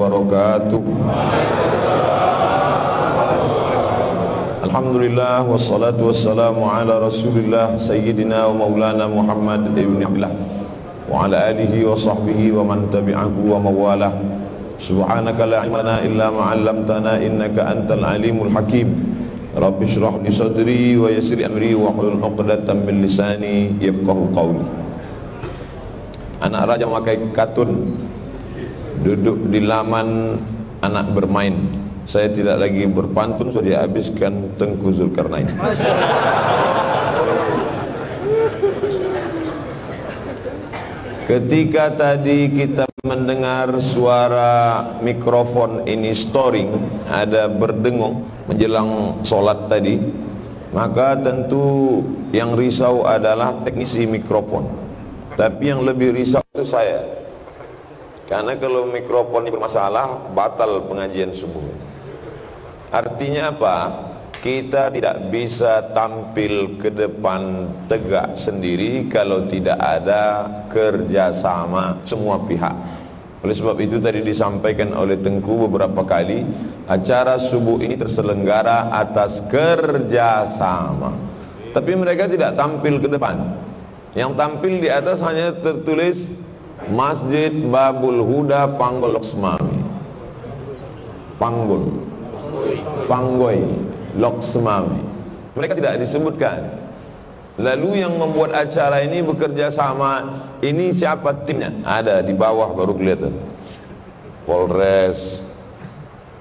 wabarakatuh. Alhamdulillah wassalatu wassalamu ala Rasulillah Sayyidina wa Maulana Muhammad ibn Abdullah wa ala alihi wa sahbihi wa man tabi'ahu wa mawalah. Subhanaka la ilma lana illa ma 'allamtana innaka antal alimul hakim. Rabbi shrah li sadri wa yassir amri wa hlul 'uqdatam min lisani yafqahu qawli. Anak raja memakai katun, duduk di laman anak bermain. Saya tidak lagi berpantun, sudah dihabiskan Tengku Zulkarnain. Ketika tadi kita mendengar suara mikrofon ini storing, ada berdengung menjelang sholat tadi, maka tentu yang risau adalah teknisi mikrofon. Tapi yang lebih risau itu saya, karena kalau mikrofon ini bermasalah, batal pengajian subuh. Artinya apa? Kita tidak bisa tampil ke depan tegak sendiri kalau tidak ada kerjasama semua pihak. Oleh sebab itu tadi disampaikan oleh Tengku beberapa kali, acara subuh ini terselenggara atas kerjasama. Tapi mereka tidak tampil ke depan. Yang tampil di atas hanya tertulis Masjid Babul Huda Panggol Loksmami, Panggoy Loksmami. Mereka tidak disebutkan. Lalu yang membuat acara ini bekerja sama, ini siapa timnya? Ada di bawah baru kelihatan. Polres,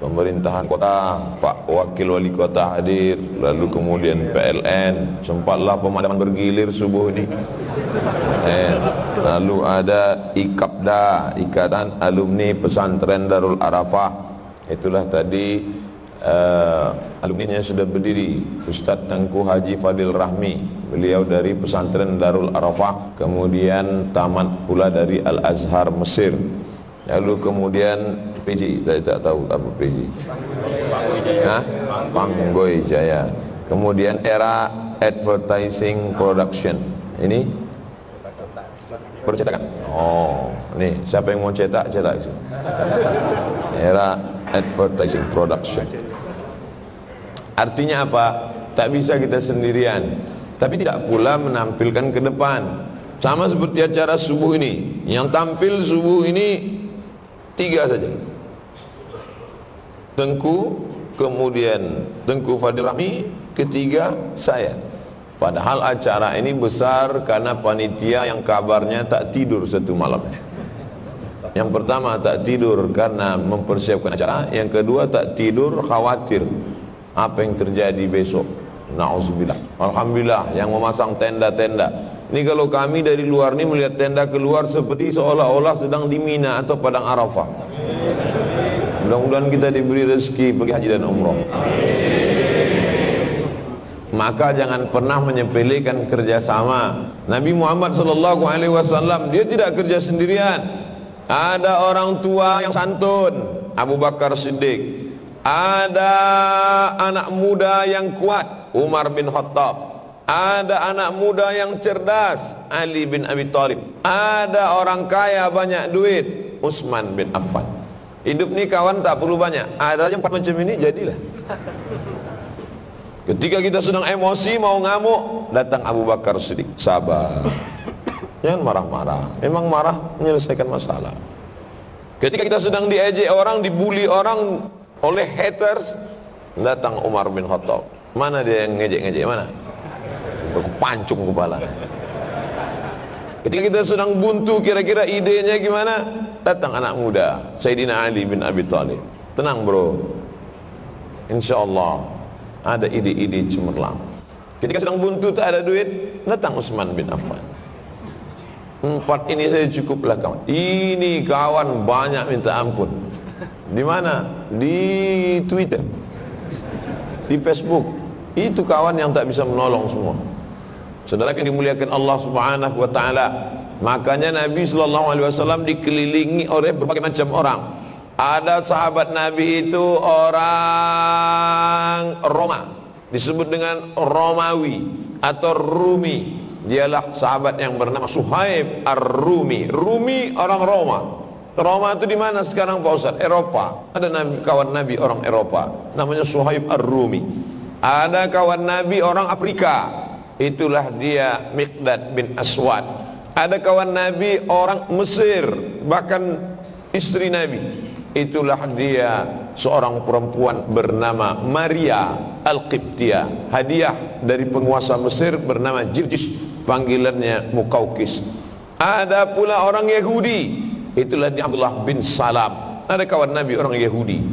pemerintahan kota, Pak Wakil Wali Kota hadir, lalu kemudian PLN, sempatlah pemadaman bergilir subuh ini. Lalu ada IKAPDA, Ikatan Alumni Pesantren Darul Arafah. Itulah tadi alumninya sudah berdiri, Ustadz Tengku Haji Fadil Rahmi, beliau dari Pesantren Darul Arafah, kemudian tamat pula dari Al-Azhar Mesir. Lalu kemudian PJ, saya tak tahu apa PJ. Panggoy Jaya. Kemudian Era Advertising Production. Ini percetakan. Oh, nih siapa yang mau cetak cetak. Era Advertising Production. Artinya apa? Tak bisa kita sendirian, tapi tidak pula menampilkan ke depan. Sama seperti acara subuh ini, yang tampil subuh ini 3 saja. Tengku, kemudian Tengku Fadil Rahmi, ketiga saya. Padahal acara ini besar karena panitia yang kabarnya tak tidur satu malam. Yang pertama tak tidur karena mempersiapkan acara, yang kedua tak tidur khawatir apa yang terjadi besok. Na'udzubillah. Alhamdulillah yang memasang tenda-tenda. Ini kalau kami dari luar ini melihat tenda keluar seperti seolah-olah sedang di Mina atau Padang Arafah. Mudah-mudahan kita diberi rezeki pergi haji dan umroh. Maka jangan pernah menyepelekan kerjasama. Nabi Muhammad SAW dia tidak kerja sendirian. Ada orang tua yang santun, Abu Bakar Siddiq. Ada anak muda yang kuat, Umar bin Khattab. Ada anak muda yang cerdas, Ali bin Abi Thalib. Ada orang kaya banyak duit, Utsman bin Affan. Hidup ni kawan tak perlu banyak, ada yang 4 macam ini jadilah. Ketika kita sedang emosi mau ngamuk, datang Abu Bakar Siddiq, sabar, jangan marah-marah. Memang marah menyelesaikan masalah. Ketika kita sedang diejek orang, dibuli orang oleh haters, datang Umar bin Khattab. Mana dia yang ngejek-ngejek, mana? Pancung kepala. Ketika kita sedang buntu, kira-kira idenya gimana? Datang anak muda, Sayyidina Ali bin Abi Thalib. Tenang bro, InsyaAllah ada ide-ide cemerlang. Ketika sedang buntu tak ada duit, datang Utsman bin Affan. 4 ini saya cukuplah kawan. Ini kawan banyak minta ampun. Di mana? Di Twitter, di Facebook. Itu kawan yang tak bisa menolong semua. Saudara yang dimuliakan Allah Subhanahu wa taala, makanya Nabi sallallahu alaihi wasallam dikelilingi oleh berbagai macam orang. Ada sahabat Nabi itu orang Roma, disebut dengan Romawi atau Rumi. Dialah sahabat yang bernama Suhaib Ar-Rumi. Rumi orang Roma. Roma itu di mana sekarang Pak Ustaz? Eropa. Ada kawan Nabi orang Eropa, namanya Suhaib Ar-Rumi. Ada kawan Nabi orang Afrika, itulah dia Miqdad bin Aswad. Ada kawan Nabi orang Mesir, bahkan istri Nabi, itulah dia seorang perempuan bernama Maria Al-Qibtiyah, hadiah dari penguasa Mesir bernama Jirjis, panggilannya Mukaukis. Ada pula orang Yahudi, itulah dia Abdullah bin Salam. Ada kawan Nabi orang Yahudi,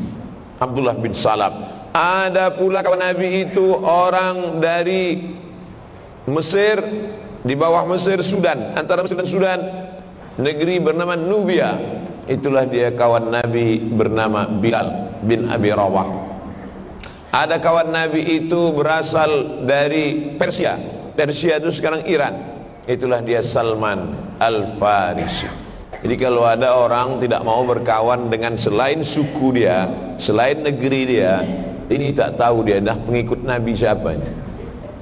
Abdullah bin Salam. Ada pula kawan Nabi itu orang dari Mesir, di bawah Mesir Sudan, antara Mesir dan Sudan, negeri bernama Nubia. Itulah dia kawan Nabi bernama Bilal bin Abi Rawah. Ada kawan Nabi itu berasal dari Persia. Persia itu sekarang Iran. Itulah dia Salman Al-Farisi. Jadi kalau ada orang tidak mau berkawan dengan selain suku dia, selain negeri dia, ini tak tahu dia dah pengikut Nabi siapa ini.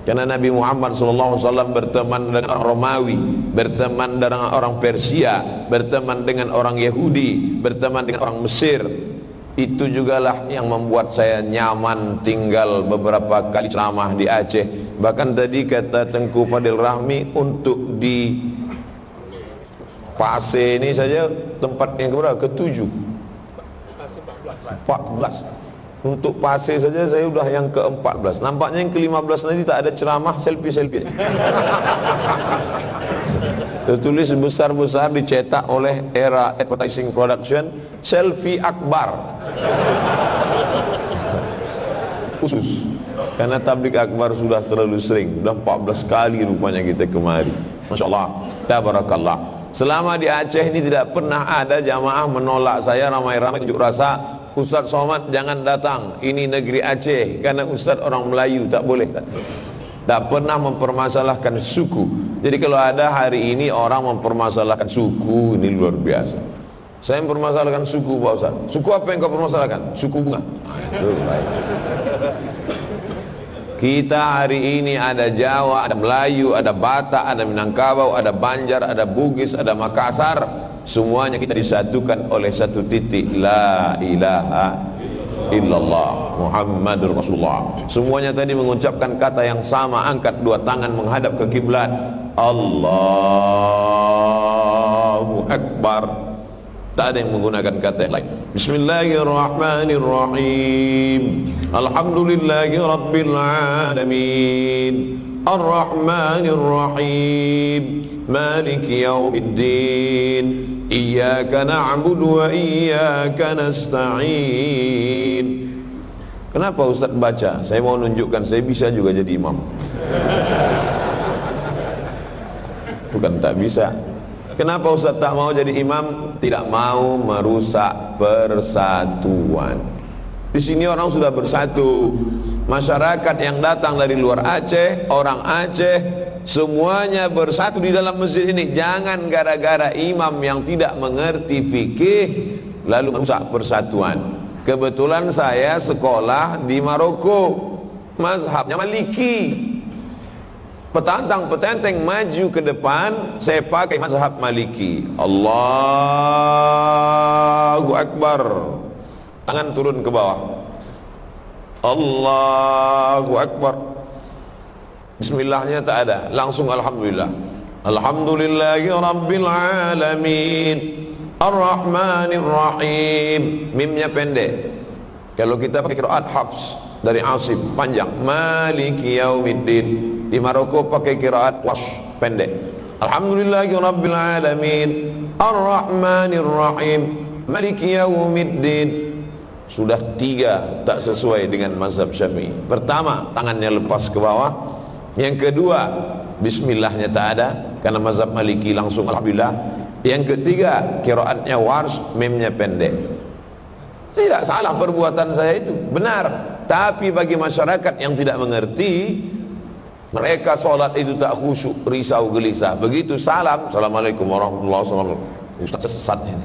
Karena Nabi Muhammad SAW berteman dengan orang Romawi, berteman dengan orang Persia, berteman dengan orang Yahudi, berteman dengan orang Mesir. Itu jugalah yang membuat saya nyaman tinggal beberapa kali ceramah di Aceh. Bahkan tadi kata Tengku Fadil Rahmi, untuk di Pasir ini saja tempat yang keberapa? Ke-7, 14. Untuk Pasir saja saya sudah yang ke-14. Nampaknya yang ke-15 nanti tak ada ceramah, selfie-selfie. Tertulis besar-besar, dicetak oleh Era Advertising Production, Selfie Akbar. Khusus karena tablik akbar sudah terlalu sering, sudah 14 kali rupanya kita kemari. Masya Allah, tabarakallah. Selama di Aceh ini tidak pernah ada jamaah menolak saya ramai-ramai unjuk rasa, Ustaz Somad jangan datang, ini negeri Aceh, karena Ustaz orang Melayu, tak boleh. Tak pernah mempermasalahkan suku. Jadi kalau ada hari ini orang mempermasalahkan suku, ini luar biasa. Saya mempermasalahkan suku, Pak Ustaz. Suku apa yang kau permasalahkan? Suku bunga. Itu baik. Kita hari ini ada Jawa, ada Melayu, ada Batak, ada Minangkabau, ada Banjar, ada Bugis, ada Makassar. Semuanya kita disatukan oleh satu titik, la ilaha illallah Muhammadur Rasulullah. Semuanya tadi mengucapkan kata yang sama, angkat dua tangan menghadap ke kiblat, Allahu Akbar. Tak ada yang menggunakan kata yang lain. Bismillahirrahmanirrahim. Alhamdulillahi Rabbil Alamin. Ar-Rahmanirrahim. Maliki yaumiddin. Iyyaka na'budu wa iyyaka nasta'in. Kenapa Ustaz baca? Saya mau menunjukkan saya bisa juga jadi imam. Bukan tak bisa. Kenapa Ustaz tak mau jadi imam? Tidak mau merusak persatuan. Di sini orang sudah bersatu. Masyarakat yang datang dari luar Aceh, orang Aceh, semuanya bersatu di dalam masjid ini. Jangan gara-gara imam yang tidak mengerti fikih lalu merusak persatuan. Kebetulan saya sekolah di Maroko, mazhabnya Maliki. Petantang-petenteng maju ke depan, saya pakai mazhab Maliki. Allahu Akbar. Tangan turun ke bawah. Allahu Akbar. Bismillahnya tak ada, langsung Alhamdulillah. Alhamdulillahi Rabbil Alamin. Ar-Rahmanir Rahim. Mimnya pendek. Kalau kita pakai qiraat Hafs dari Asim panjang, Maliki Yaumiddin. Di Maroko pakai qiraat Wash pendek. Alhamdulillahi Rabbil Alamin. Ar-Rahmanir Rahim. Maliki Yaumiddin. Sudah tiga tak sesuai dengan mazhab Syafi'i. Pertama, tangannya lepas ke bawah. Yang kedua, bismillahnya tak ada karena mazhab Maliki langsung Alhamdulillah. Yang ketiga, qiraatnya Warsh, mimnya pendek. Tidak salah perbuatan saya itu, benar. Tapi bagi masyarakat yang tidak mengerti, mereka sholat itu tak khusyuk, risau gelisah. Begitu salam, Assalamualaikum warahmatullahi wabarakatuh, Ustaz sesat ini.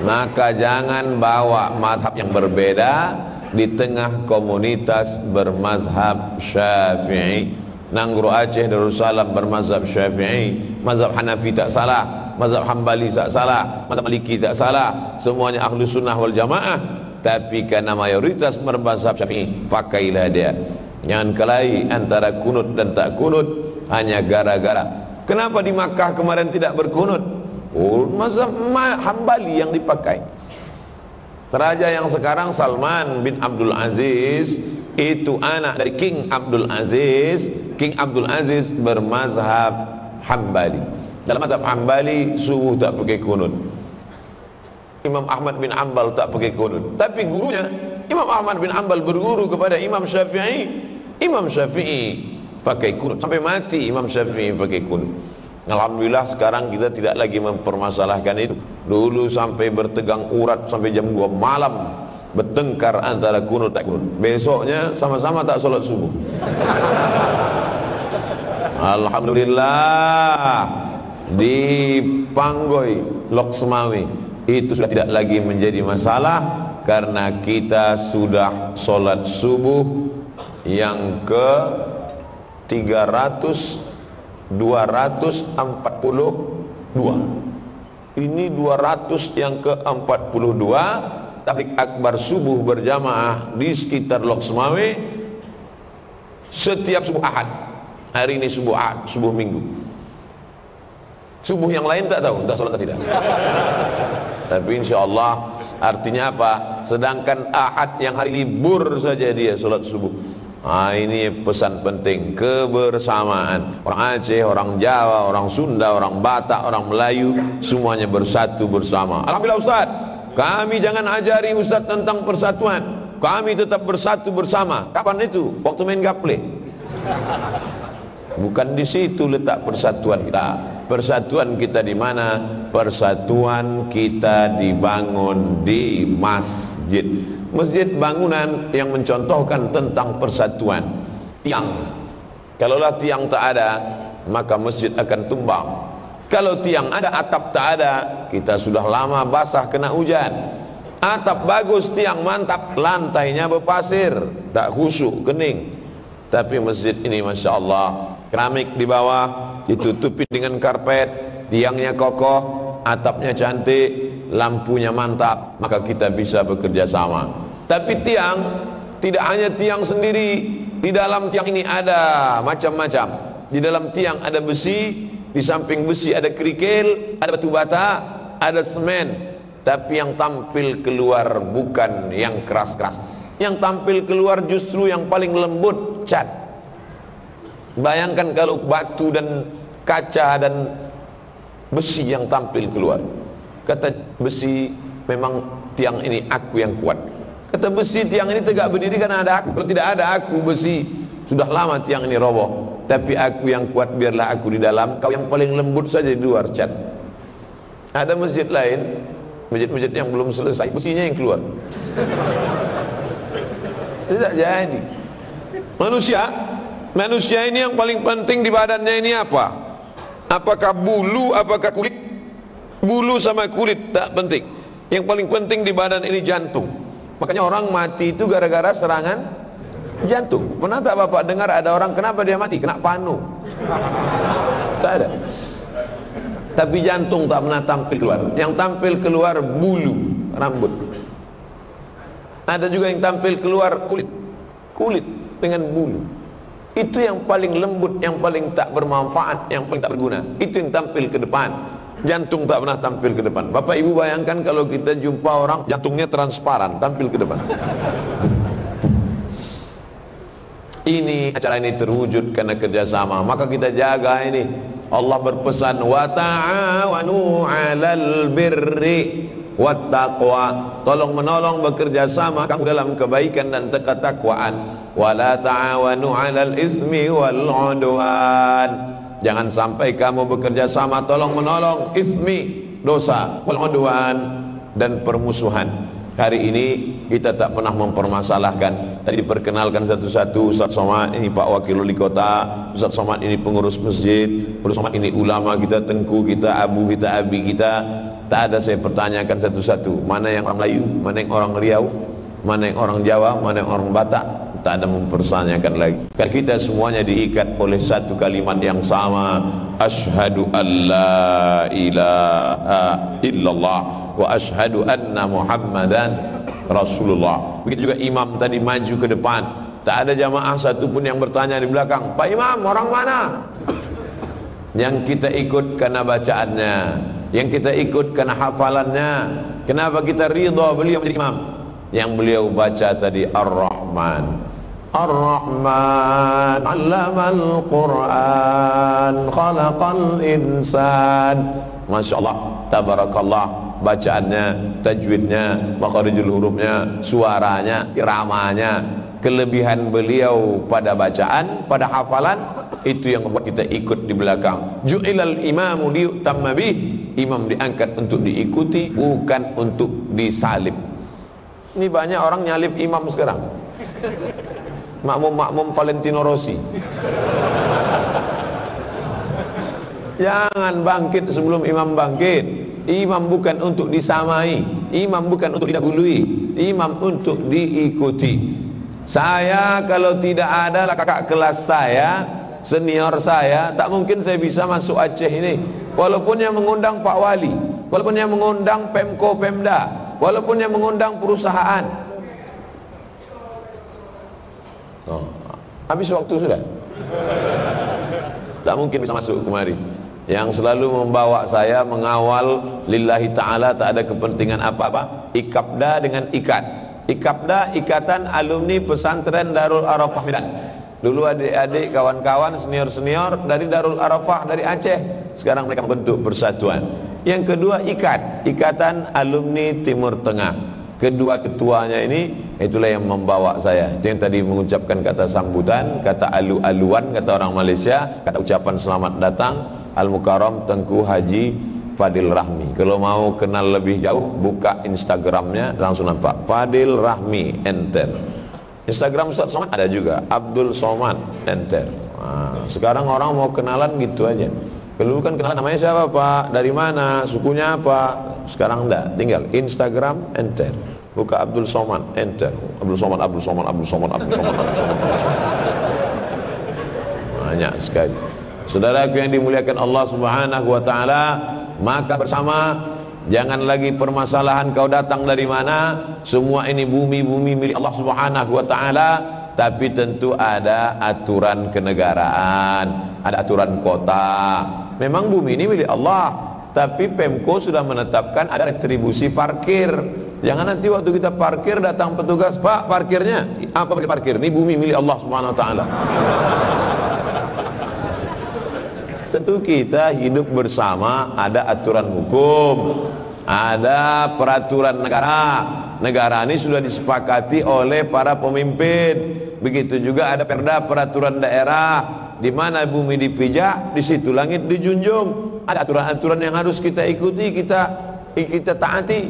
Maka jangan bawa mazhab yang berbeda di tengah komunitas bermazhab Syafi'i. Nangguru Aceh Darussalam bermazhab Syafi'i, mazhab Hanafi tak salah. mazhab Hambali tak salah, mazhab Maliki tak salah, semuanya Ahlus Sunnah wal Jamaah. Tapi karena mayoritas mazhab Syafi'i, pakailah dia. Jangan kelai antara kunut dan tak kunut hanya gara-gara kenapa di Makkah kemarin tidak berkunut. Oh, mazhab Hambali yang dipakai. Raja yang sekarang Salman bin Abdul Aziz itu anak dari King Abdul Aziz. King Abdul Aziz bermazhab Hambali. Dalam mazhab Hambali subuh tak pakai kunut. Imam Ahmad bin Hanbal tak pakai kunut. Tapi gurunya Imam Ahmad bin Hanbal berguru kepada Imam Syafi'i. Imam Syafi'i pakai kunut sampai mati. Imam Syafi'i pakai kunut. Alhamdulillah sekarang kita tidak lagi mempermasalahkan itu. Dulu sampai bertegang urat sampai jam 2 malam bertengkar antara kunut tak kunut. Besoknya sama-sama tak solat subuh. Alhamdulillah di Panggoy Loksmawi itu sudah tidak lagi menjadi masalah karena kita sudah solat subuh yang ke 242. Ini 200 yang ke-42. Tablik akbar subuh berjamaah di sekitar Loksmawe setiap subuh Ahad. Hari ini subuh Ahad, subuh Minggu. Subuh yang lain tak tahu, entah solat atau tidak. Tapi insya Allah artinya apa? Sedangkan Ahad yang hari libur saja dia solat subuh. Ini pesan penting, kebersamaan. Orang Aceh, orang Jawa, orang Sunda, orang Batak, orang Melayu, semuanya bersatu bersama. Alhamdulillah Ustaz, kami jangan ajari Ustaz tentang persatuan. Kami tetap bersatu bersama. Kapan itu? Waktu main gaple. Bukan di situ letak persatuan kita. Persatuan kita di mana? Persatuan kita dibangun di masjid. Masjid bangunan yang mencontohkan tentang persatuan. Tiang, kalaulah tiang tak ada, maka masjid akan tumbang. Kalau tiang ada, atap tak ada, kita sudah lama basah kena hujan. Atap bagus, tiang mantap, lantainya berpasir, tak khusyuk, kening. Tapi masjid ini Masya Allah, keramik di bawah, ditutupi dengan karpet, tiangnya kokoh, atapnya cantik, lampunya mantap, maka kita bisa bekerja sama. Tapi tiang, tidak hanya tiang sendiri. Di dalam tiang ini ada macam-macam. Di dalam tiang ada besi, di samping besi ada kerikil, ada batu bata, ada semen. Tapi yang tampil keluar bukan yang keras-keras. Yang tampil keluar justru yang paling lembut, cat. Bayangkan kalau batu dan kaca dan besi yang tampil keluar. Kata besi, memang tiang ini aku yang kuat. Kata besi, tiang ini tegak berdiri karena ada aku. Kalau tidak ada aku, besi, sudah lama tiang ini roboh. Tapi aku yang kuat, biarlah aku di dalam, kau yang paling lembut saja di luar, cat. Ada masjid lain, masjid-masjid yang belum selesai, besinya yang keluar. Tidak jadi. Manusia ini yang paling penting di badannya ini apa? Apakah bulu, apakah kulit? Bulu sama kulit tak penting. Yang paling penting di badan ini jantung. Makanya orang mati itu gara-gara serangan jantung. Pernah tak Bapak dengar ada orang kenapa dia mati? Kena panu. Tak ada. Tapi jantung tak pernah tampil keluar. Yang tampil keluar bulu, rambut. Ada juga yang tampil keluar kulit. Kulit dengan bulu. Itu yang paling lembut, yang paling tak bermanfaat, yang paling tak berguna. Itu yang tampil ke depan. Jantung tak pernah tampil ke depan. Bapak Ibu bayangkan kalau kita jumpa orang jantungnya transparan, tampil ke depan. Ini acara ini terwujud karena kerjasama. Maka kita jaga ini. Allah berpesan, wa ta'awanu 'alal birri wat taqwa. Tolong menolong bekerja sama kamu dalam kebaikan dan ketakwaan. Wa la ta'awanu 'alal ismi wal 'udwan. Jangan sampai kamu bekerja sama tolong menolong ismi, dosa, wal 'udwan, dan permusuhan. Hari ini kita tak pernah mempermasalahkan. Tadi diperkenalkan satu-satu, Ustaz Somad ini Pak Wakil Wali Kota, Ustaz Somad ini pengurus masjid, Ustaz Somad ini ulama kita, tengku kita, abu kita, abi kita. Tak ada saya pertanyakan satu-satu, mana yang orang Melayu, mana yang orang Riau, mana yang orang Jawa, mana yang orang Batak. tak ada mempertanyakan lagi. Kan kita semuanya diikat oleh satu kalimat yang sama, asyhadu an la ilaha illallah wa asyhadu anna Muhammadan Rasulullah. Begitu juga imam tadi maju ke depan, tak ada jamaah satupun yang bertanya di belakang, Pak Imam orang mana? Yang kita ikut karena bacaannya, yang kita ikut karena hafalannya. Kenapa kita ridha beliau menjadi imam? Yang beliau baca tadi Ar-Rahman, Ar-Rahman 'allamal Qur'an, khalaqal insan. Masya Allah, tabarakallah, bacaannya, tajwidnya, makharijul hurufnya, suaranya, iramanya. Kelebihan beliau pada bacaan, pada hafalan, itu yang membuat kita ikut di belakang. Ju'ilal imamu liyutamma bih. Imam diangkat untuk diikuti, bukan untuk disalib. Ini banyak orang nyalip imam sekarang. Makmum Valentino Rossi. Jangan bangkit sebelum imam bangkit. Imam bukan untuk disamai, imam bukan untuk didahului, imam untuk diikuti. Saya kalau tidak ada kakak kelas saya, senior saya, tak mungkin saya bisa masuk Aceh ini. Walaupun yang mengundang Pak Wali, walaupun yang mengundang Pemko Pemda, walaupun yang mengundang perusahaan. Habis waktu sudah. Tak mungkin bisa masuk kemari. Yang selalu membawa saya mengawal lillahi ta'ala, tak ada kepentingan apa-apa. Ikapda dengan ikat. Ikapda, Ikatan Alumni Pesantren Darul Arafah Medan. Dulu adik-adik, kawan-kawan, senior-senior dari Darul Arafah dari Aceh. Sekarang mereka membentuk persatuan. Yang kedua ikat, Ikatan Alumni Timur Tengah. Kedua ketuanya ini, itulah yang membawa saya. Yang tadi mengucapkan kata sambutan, kata alu-aluan, kata orang Malaysia, kata ucapan selamat datang, Al-Mukarram Tengku Haji Fadil Rahmi. Kalau mau kenal lebih jauh, buka Instagramnya, langsung nampak Fadil Rahmi, enter. Instagram Ustaz Somad ada juga, Abdul Somad, enter. Sekarang orang mau kenalan gitu aja. Dulu kan kenalan namanya siapa Pak, dari mana, sukunya apa. Sekarang enggak, tinggal Instagram, enter. Buka Abdul Somad, enter. Abdul Somad, Abdul Somad, Abdul Somad, Abdul Somad, Abdul Somad, Abdul Somad. Banyak sekali. Saudaraku yang dimuliakan Allah Subhanahu wa ta'ala, maka bersama, jangan lagi permasalahan kau datang dari mana. Semua ini bumi-bumi milik Allah Subhanahu wa ta'ala. Tapi tentu ada aturan kenegaraan, ada aturan kota. Memang bumi ini milik Allah, tapi Pemko sudah menetapkan ada retribusi parkir. Jangan nanti waktu kita parkir datang petugas, Pak parkirnya apa boleh parkir? Ini bumi milik Allah Subhanahu wa ta'ala. Tentu kita hidup bersama, ada aturan hukum, ada peraturan negara. Negara ini sudah disepakati oleh para pemimpin. Begitu juga ada perda peraturan daerah, di mana bumi dipijak, di situ langit dijunjung. Ada aturan-aturan yang harus kita ikuti, kita taati.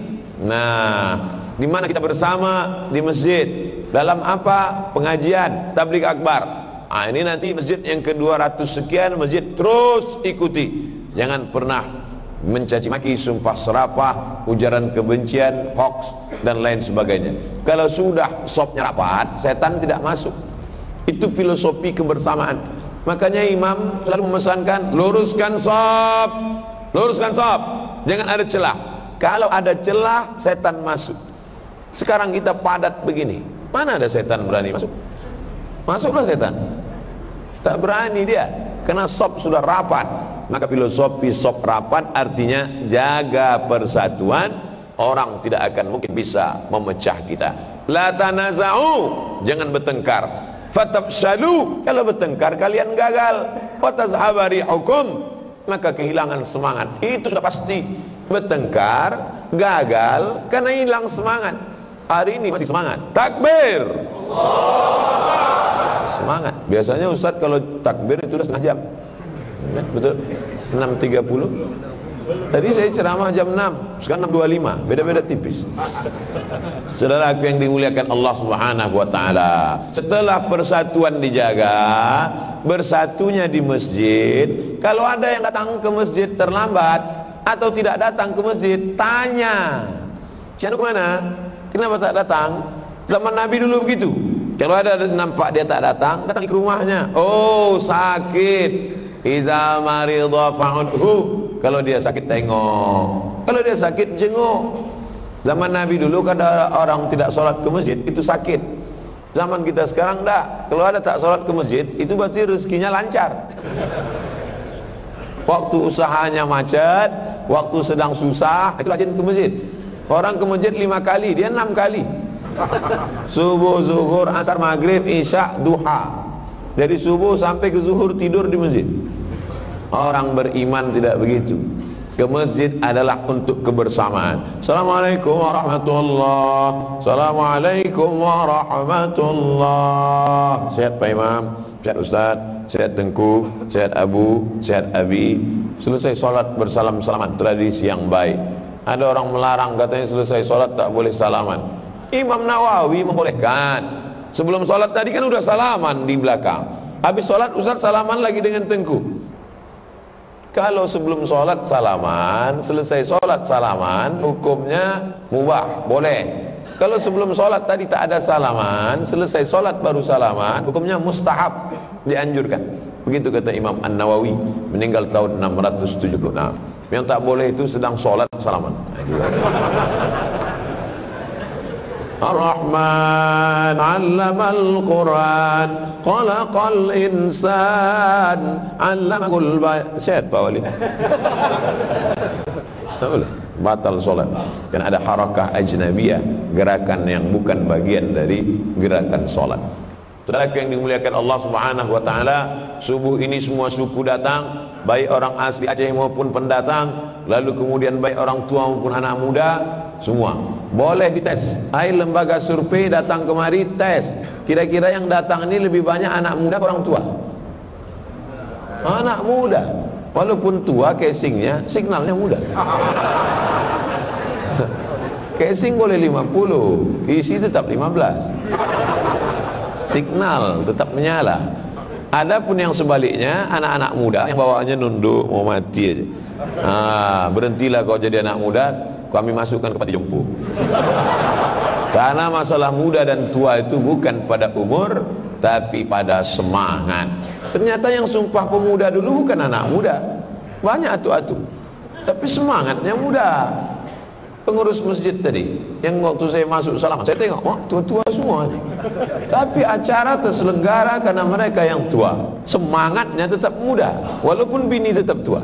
Nah, di mana kita bersama di masjid, dalam apa? Pengajian, tabligh akbar. Ini nanti masjid yang ke-200 sekian, masjid terus ikuti. Jangan pernah mencaci maki, sumpah serapah, ujaran kebencian, hoax dan lain sebagainya. Kalau sudah sopnya rapat, setan tidak masuk. Itu filosofi kebersamaan. Makanya imam selalu memesankan, luruskan sop, luruskan sop, jangan ada celah. Kalau ada celah, setan masuk. Sekarang kita padat begini, mana ada setan berani masuk? Masuklah setan, tak berani dia, karena sop sudah rapat. Maka filosofi sop rapat artinya jaga persatuan. Orang tidak akan mungkin bisa memecah kita. La tanaza'u, jangan bertengkar. Fatafshalu, kalau bertengkar kalian gagal. Watazhabari hukum, maka kehilangan semangat. Itu sudah pasti. Bertengkar gagal karena hilang semangat. Hari ini masih semangat, takbir, semangat. Biasanya Ustadz kalau takbir itu udah setengah jam, betul? 6.30. Tadi saya ceramah jam 6, sekarang 6.25, beda-beda tipis. Saudara aku yang dimuliakan Allah Subhanahu wa ta'ala, setelah persatuan dijaga, bersatunya di masjid. Kalau ada yang datang ke masjid terlambat atau tidak datang ke masjid, tanya, "Cianu kemana? Kenapa tak datang?" Zaman Nabi dulu begitu. Kalau ada nampak dia tak datang, datang ke rumahnya. Oh, sakit. Iza maridha fa'udhu. Kalau dia sakit tengok. Kalau dia sakit jenguk. Zaman Nabi dulu kan ada orang tidak sholat ke masjid, itu sakit. Zaman kita sekarang enggak. Kalau ada tak sholat ke masjid, itu berarti rezekinya lancar. Waktu usahanya macet, waktu sedang susah, itu rajin ke masjid. Orang ke masjid 5 kali, dia 6 kali. Subuh, zuhur, asar, maghrib, isya, duha. Dari subuh sampai ke zuhur tidur di masjid. Orang beriman tidak begitu. Ke masjid adalah untuk kebersamaan. Assalamualaikum warahmatullahi. Assalamualaikum warahmatullahi. Sehat Pak Imam, sehat Ustaz, sehat Tengku, sehat Abu, sehat Abi. Selesai sholat bersalam-salaman, tradisi yang baik. Ada orang melarang, katanya selesai sholat tak boleh salaman. Imam Nawawi membolehkan. Sebelum sholat tadi kan udah salaman di belakang. Habis sholat Ustaz salaman lagi dengan Tengku. Kalau sebelum sholat salaman, selesai sholat salaman, hukumnya mubah, boleh. Kalau sebelum sholat tadi tak ada salaman, selesai sholat baru salaman, hukumnya mustahab, dianjurkan. Begitu kata Imam An-Nawawi, meninggal tahun 676. Yang tak boleh itu sedang sholat salaman. Ar-Rahman 'allamal Quran, khalaqal insan, 'allamakul bayan. Sehat Pak Wali? Tak boleh, batal sholat. Dan ada harakah ajnabiyah, gerakan yang bukan bagian dari gerakan sholat. Saudara yang dimuliakan Allah Subhanahu wa taala, subuh ini semua suku datang, baik orang asli Aceh maupun pendatang, lalu kemudian baik orang tua maupun anak muda, semua boleh dites. Hai lembaga survei datang kemari tes. Kira-kira yang datang ini lebih banyak anak muda atau orang tua? Anak muda. Walaupun tua casingnya, signalnya muda. Casing boleh 50, isi tetap 15. Signal tetap menyala. Adapun yang sebaliknya, anak-anak muda yang bawaannya nunduk mau mati aja. Berhentilah kau jadi anak muda, kami masukkan ke panti jompo. Karena masalah muda dan tua itu bukan pada umur, tapi pada semangat. Ternyata yang sumpah pemuda dulu bukan anak muda, banyak atu-atu, tapi semangatnya muda. Pengurus masjid tadi, yang waktu saya masuk salaman, saya tengok, wah tua-tua semua. Tapi acara terselenggara karena mereka yang tua, semangatnya tetap muda, walaupun bini tetap tua.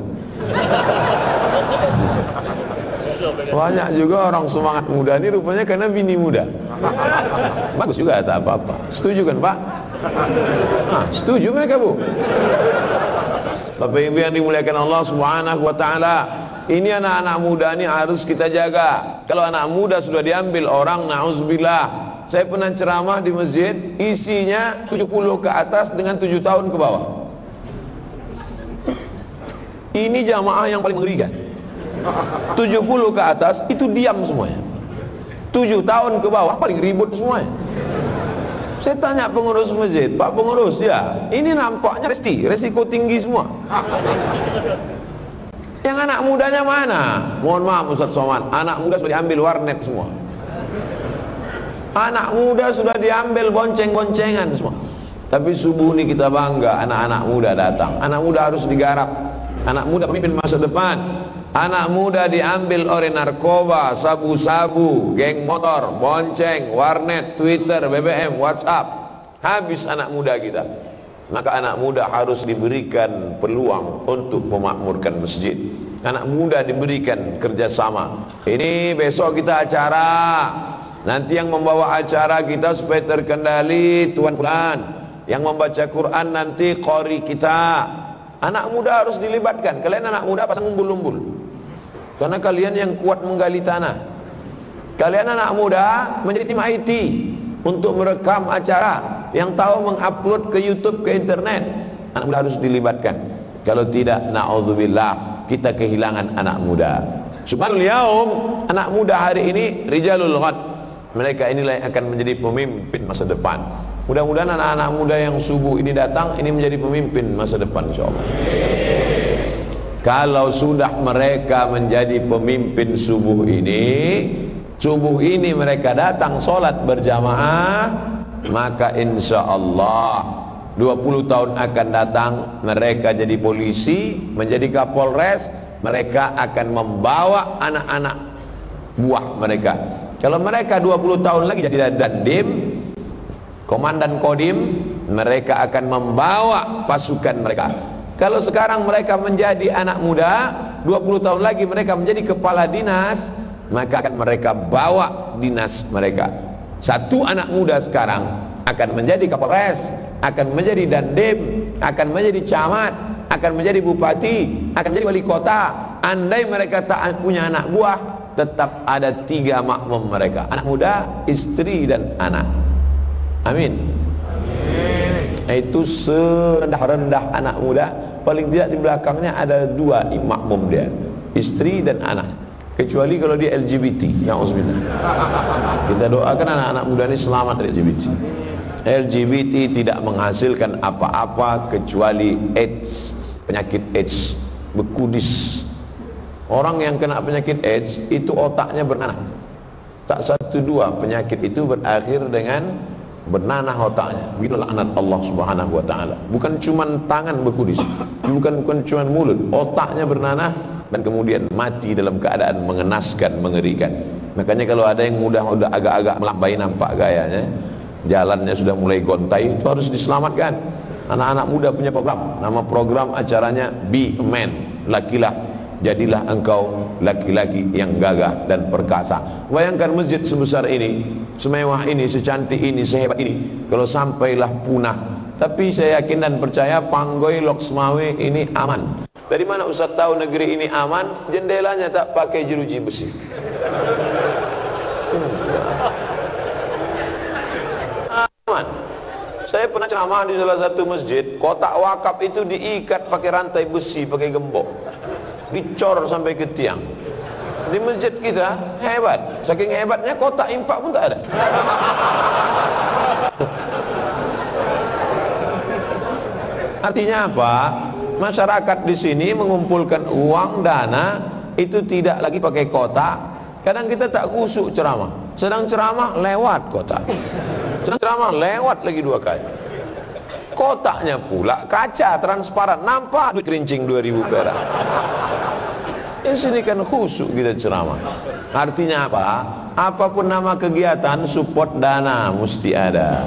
Banyak juga orang semangat muda ini rupanya karena bini muda. Bagus juga, tak apa-apa. Setuju kan Pak? Setuju mereka Bu. Bapak Ibu yang dimuliakan Allah Subhanahu wa taala, ini anak-anak muda ini harus kita jaga. Kalau anak muda sudah diambil orang, na'udzubillah. Saya pernah ceramah di masjid, isinya 70 ke atas dengan 7 tahun ke bawah. Ini jamaah yang paling mengerikan. 70 ke atas itu diam semuanya. 7 tahun ke bawah paling ribut semuanya. Saya tanya pengurus masjid, Pak pengurus, ya ini nampaknya resiko tinggi semua. Yang anak mudanya mana? Mohon maaf Ustaz Somad, anak muda sudah diambil warnet semua. Anak muda sudah diambil bonceng-boncengan semua. Tapi subuh ini kita bangga, anak-anak muda datang. Anak muda harus digarap. Anak muda pemimpin masa depan. Anak muda diambil oleh narkoba, sabu-sabu, geng motor, bonceng, warnet, Twitter, BBM, WhatsApp. Habis anak muda kita. Maka anak muda harus diberikan peluang untuk memakmurkan masjid. Anak muda diberikan kerjasama. Ini besok kita acara. Nanti yang membawa acara kita supaya terkendali Tuan Fulan. Yang membaca Quran nanti qori kita. Anak muda harus dilibatkan. Kalian anak muda pasang umbul-umbul. Karena kalian yang kuat menggali tanah. Kalian anak muda menjadi tim IT untuk merekam acara, yang tahu mengupload ke YouTube, ke internet. Anak muda harus dilibatkan. Kalau tidak, na'udzubillah, kita kehilangan anak muda. Subhanul yaum, anak muda hari ini rijalul ghad. Mereka inilah yang akan menjadi pemimpin masa depan. Mudah-mudahan anak-anak muda yang subuh ini datang, ini menjadi pemimpin masa depan insyaallah. Kalau sudah mereka menjadi pemimpin subuh ini mereka datang sholat berjamaah, maka insya Allah 20 tahun akan datang mereka jadi polisi, menjadi Kapolres, mereka akan membawa anak-anak buah mereka. Kalau mereka 20 tahun lagi jadi dandim, komandan kodim, mereka akan membawa pasukan mereka. Kalau sekarang mereka menjadi anak muda, 20 tahun lagi mereka menjadi kepala dinas, maka akan mereka bawa dinas mereka. Satu anak muda sekarang akan menjadi Kapolres, akan menjadi dandim, akan menjadi camat, akan menjadi bupati, akan menjadi wali kota. Andai mereka tak punya anak buah, tetap ada 3 makmum mereka, anak muda, istri dan anak. Amin. Itu serendah-rendah anak muda, paling tidak di belakangnya ada 2 makmum dia, istri dan anak. Kecuali kalau dia LGBT, na'udzubillah. Kita doakan anak-anak muda ini selamat dari LGBT. LGBT tidak menghasilkan apa-apa kecuali AIDS, penyakit AIDS, bekudis. Orang yang kena penyakit AIDS itu otaknya bernanah. Tak 1-2 penyakit itu berakhir dengan bernanah otaknya. Begitu laknat Allah Subhanahu wa taala. Bukan cuma tangan bekudis, bukan cuma mulut, otaknya bernanah dan kemudian mati dalam keadaan mengenaskan, mengerikan. Makanya kalau ada yang udah agak-agak melambai nampak gayanya, jalannya sudah mulai gontai, itu harus diselamatkan. Anak-anak muda punya program, nama program acaranya Be a Man, lakilah, jadilah engkau laki-laki yang gagah dan perkasa. Bayangkan masjid sebesar ini, semewah ini, secantik ini, sehebat ini, kalau sampailah punah. Tapi saya yakin dan percaya Panggoy Loksmawe ini aman. Dari mana Ustaz tahu negeri ini aman? Jendelanya tak pakai jeruji besi. Aman. Saya pernah ceramah di salah satu masjid, kotak wakaf itu diikat pakai rantai besi, pakai gembok, dicor sampai ke tiang. Di masjid kita hebat, saking hebatnya kotak infak pun tak ada. Artinya apa? Masyarakat di sini mengumpulkan uang dana itu tidak lagi pakai kotak. Kadang kita tak khusyuk ceramah, sedang ceramah lewat kotak, sedang ceramah lewat lagi 2 kali. Kotaknya pula kaca transparan, nampak duit kerincing 2000 perak. Di sini kan khusyuk kita ceramah. Artinya apa? Apapun nama kegiatan, support dana mesti ada.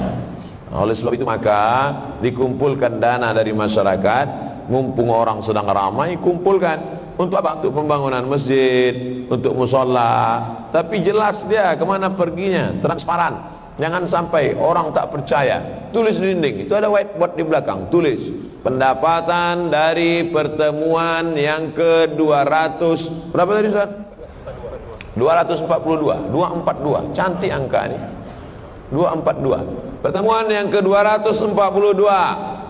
Oleh sebab itu maka dikumpulkan dana dari masyarakat, mumpung orang sedang ramai, kumpulkan. Untuk apa? Untuk pembangunan masjid, untuk musola. Tapi jelas dia kemana perginya, transparan. Jangan sampai orang tak percaya. Tulis di dinding, itu ada whiteboard di belakang, tulis pendapatan dari pertemuan yang ke-200 berapa tadi Ustaz? 242, 242, cantik angka ini, 242. Pertemuan yang ke-242,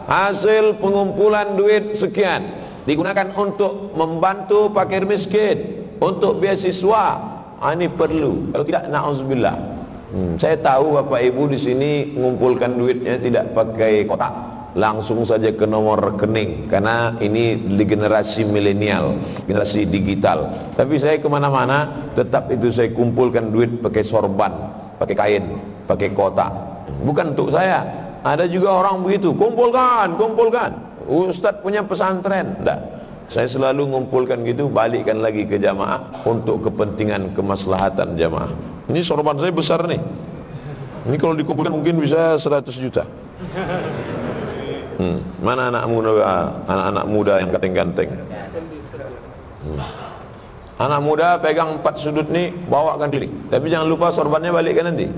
hasil pengumpulan duit sekian digunakan untuk membantu fakir miskin, untuk beasiswa. Ini perlu, kalau tidak na'udzubillah. Saya tahu Bapak Ibu di sini mengumpulkan duitnya tidak pakai kotak, langsung saja ke nomor rekening, karena ini di generasi milenial, generasi digital. Tapi saya kemana-mana tetap itu saya kumpulkan duit pakai sorban, pakai kain, pakai kotak. Bukan untuk saya, ada juga orang begitu, kumpulkan, Ustadz punya pesantren. Enggak, saya selalu ngumpulkan gitu, balikkan lagi ke jamaah untuk kepentingan kemaslahatan jamaah. Ini sorban saya besar nih, ini kalau dikumpulkan mungkin bisa 100 juta. Mana anak muda yang ganteng-ganteng? Anak muda pegang 4 sudut nih, bawakan keliling. Tapi jangan lupa sorbannya balikkan nanti.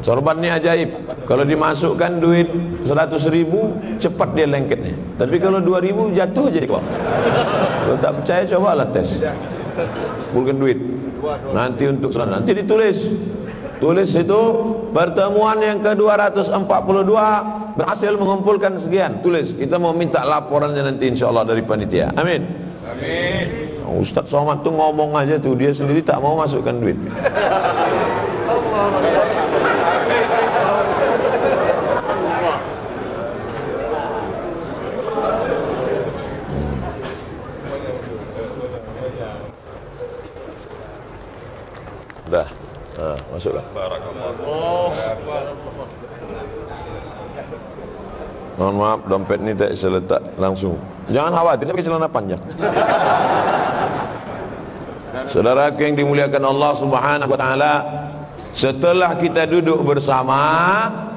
Sorban ini ajaib. Kalau dimasukkan duit 100.000, cepat dia lengketnya. Tapi kalau 2.000 jatuh jadi kok. Kalau tak percaya cobalah tes. Kumpulkan duit. Nanti untuk nanti ditulis. Tulis itu pertemuan yang ke-242 berhasil mengumpulkan sekian. Tulis, kita mau minta laporannya nanti insyaallah dari panitia. Amin. Amin. Ustadz Somad tuh ngomong aja tuh, dia sendiri tak mau masukkan duit. Dah. Masuklah. Barakallah. Mohon maaf, dompet ini tak saya letak langsung. Jangan khawatir, saya pakai celana panjang. Saudaraku yang dimuliakan Allah Subhanahu wa taala, setelah kita duduk bersama,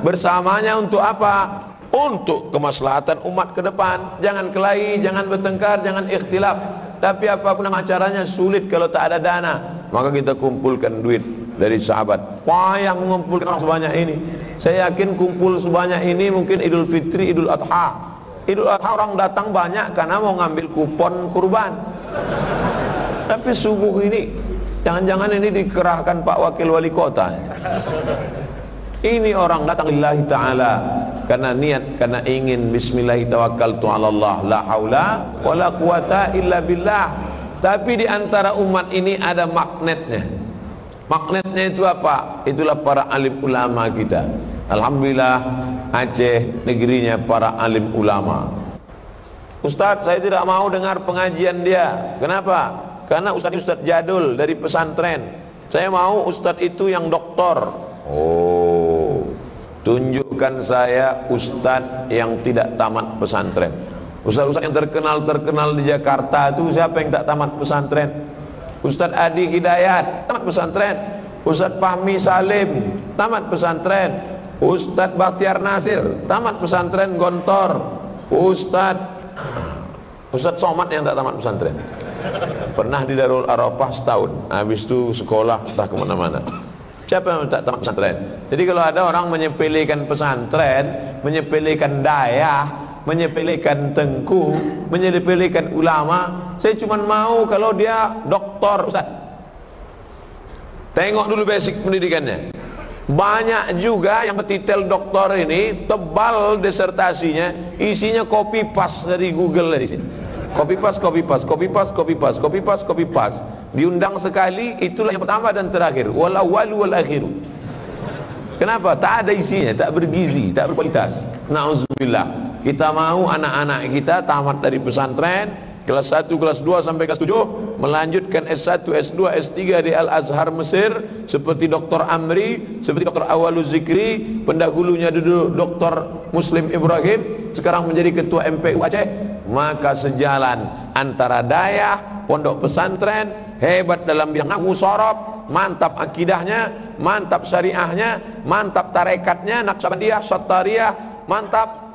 bersamanya untuk apa? Untuk kemaslahatan umat ke depan. Jangan kelahi, jangan bertengkar, jangan ikhtilaf. Tapi apapun acaranya sulit kalau tak ada dana. Maka kita kumpulkan duit dari sahabat. Payah mengumpulkan orang sebanyak ini. Saya yakin kumpul sebanyak ini mungkin Idul Fitri, Idul Adha. Idul Adha orang datang banyak karena mau ngambil kupon kurban. Tapi subuh ini, jangan-jangan ini dikerahkan Pak Wakil Wali Kota. Ini orang datang lillahi ta'ala, karena niat, karena ingin. Bismillahi tawakkaltu ala Allah, la haula wa la quwata illa billah. Tapi di antara umat ini ada magnetnya. Magnetnya itu apa? Itulah para alim ulama kita. Alhamdulillah, Aceh negerinya para alim ulama. Ustadz, saya tidak mau dengar pengajian dia. Kenapa? Karena ustadz jadul dari pesantren. Saya mau ustadz itu yang doktor. Oh, tunjukkan saya ustadz yang tidak tamat pesantren. Ustadz yang terkenal di Jakarta itu siapa yang tak tamat pesantren? Ustadz Adi Hidayat tamat pesantren. Ustadz Fahmi Salim tamat pesantren. Ustadz Bakhtiar Nasir tamat pesantren Gontor. Ustadz Somad yang tak tamat pesantren. Pernah di Darul Arafah setahun, habis itu sekolah entah kemana-mana. Siapa yang tak tamat pesantren? Jadi kalau ada orang menyepelekan pesantren, menyepelekan dayah, menyepelekan tengku, menyepelekan ulama, saya cuma mau kalau dia doktor, Ustaz. Tengok dulu basic pendidikannya. Banyak juga yang bertitel doktor ini tebal disertasinya, isinya copy paste dari Google dari sini. Copy paste. Diundang sekali, itulah yang pertama dan terakhir. Wal awwalu wal akhiru. Kenapa? Tak ada isinya, tak bergizi, tak berkualitas. Nauzubillah. Kita mau anak-anak kita tamat dari pesantren kelas 1, kelas 2 sampai kelas 7, melanjutkan S1, S2, S3 di Al-Azhar Mesir, seperti Dr. Amri, seperti Dr. Awalu Zikri, pendahulunya dulu Dr. Muslim Ibrahim, sekarang menjadi ketua MPU Aceh. Maka sejalan antara dayah, pondok pesantren, hebat dalam bidang nahwu shorof, mantap akidahnya, mantap syariahnya, mantap tarekatnya, Naqsabandiyah, Sattariyah, mantap.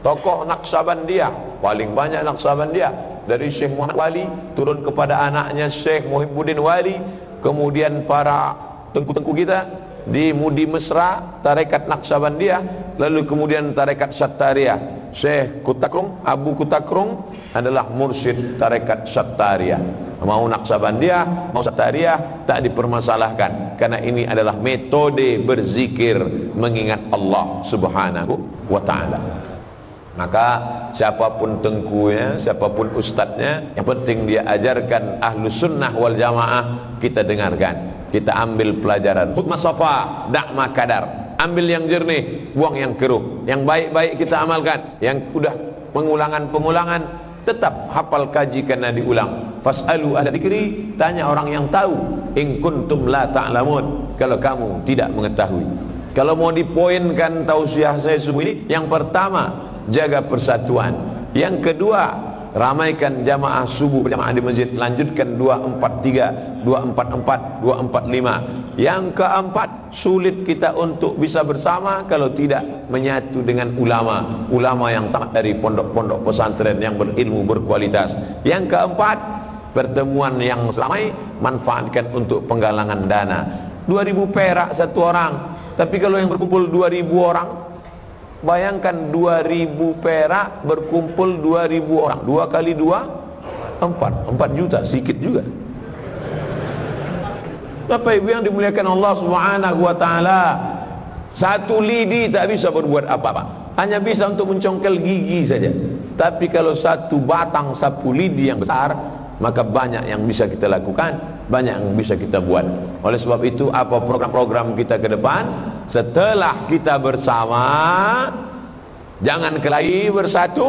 Tokoh Naqsabandiyah, paling banyak Naqsabandiyah dari Syekh Muhammad Wali turun kepada anaknya Syekh Muhibbuddin Wali, kemudian para tengku-tengku kita di Mudi Mesra tarekat Naqsabandiyah, lalu kemudian tarekat Sattariyah. Syekh Kutakrung, Abu Kutakrung adalah mursyid tarekat Sattariyah. Mau Naqsabandiyah, mau Sattariyah tak dipermasalahkan, karena ini adalah metode berzikir mengingat Allah Subhanahu wa ta'ala. Maka siapapun tengkunya, siapapun ustadznya, yang penting dia ajarkan ahlus sunnah wal jamaah, kita dengarkan, kita ambil pelajaran. Khutbah safa, dakma kadar, ambil yang jernih, buang yang keruh. Yang baik-baik kita amalkan, yang udah pengulangan tetap hafal, kaji karena diulang. Fas'alu ahla dzikri, tanya orang yang tahu. In kuntum la ta'lamun, kalau kamu tidak mengetahui. Kalau mau dipoinkan tausiah saya subuh ini, yang pertama jaga persatuan, yang kedua ramaikan jamaah subuh berjamaah di masjid, lanjutkan 243, 244, 245. Yang keempat, sulit kita untuk bisa bersama kalau tidak menyatu dengan ulama yang tamat dari pondok-pondok pesantren yang berilmu berkualitas. Yang keempat, pertemuan yang seramai manfaatkan untuk penggalangan dana. 2.000 perak satu orang, tapi kalau yang berkumpul 2.000 orang, bayangkan 2.000 perak berkumpul 2.000 orang, 2 kali 2 4 juta, sedikit juga. Bapak Ibu yang dimuliakan Allah Subhanahu wa ta'ala, satu lidi tak bisa berbuat apa-apa, hanya bisa untuk mencongkel gigi saja. Tapi kalau satu batang sapu lidi yang besar, maka banyak yang bisa kita lakukan, banyak yang bisa kita buat. Oleh sebab itu, apa program-program kita ke depan? Setelah kita bersama, jangan kelahi, bersatu,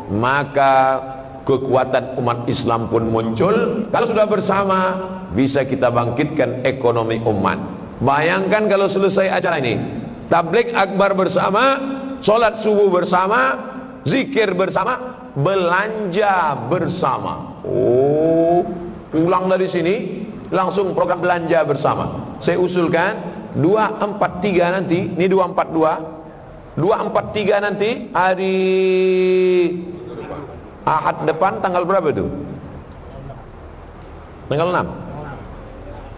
maka kekuatan umat Islam pun muncul. Kalau sudah bersama, bisa kita bangkitkan ekonomi umat. Bayangkan kalau selesai acara ini, tabligh akbar bersama, sholat subuh bersama, zikir bersama, belanja bersama. Oh, pulang dari sini langsung program belanja bersama. Saya usulkan 243 nanti, ini 242, 243 nanti hari Ahad depan, tanggal berapa itu? Tanggal 6.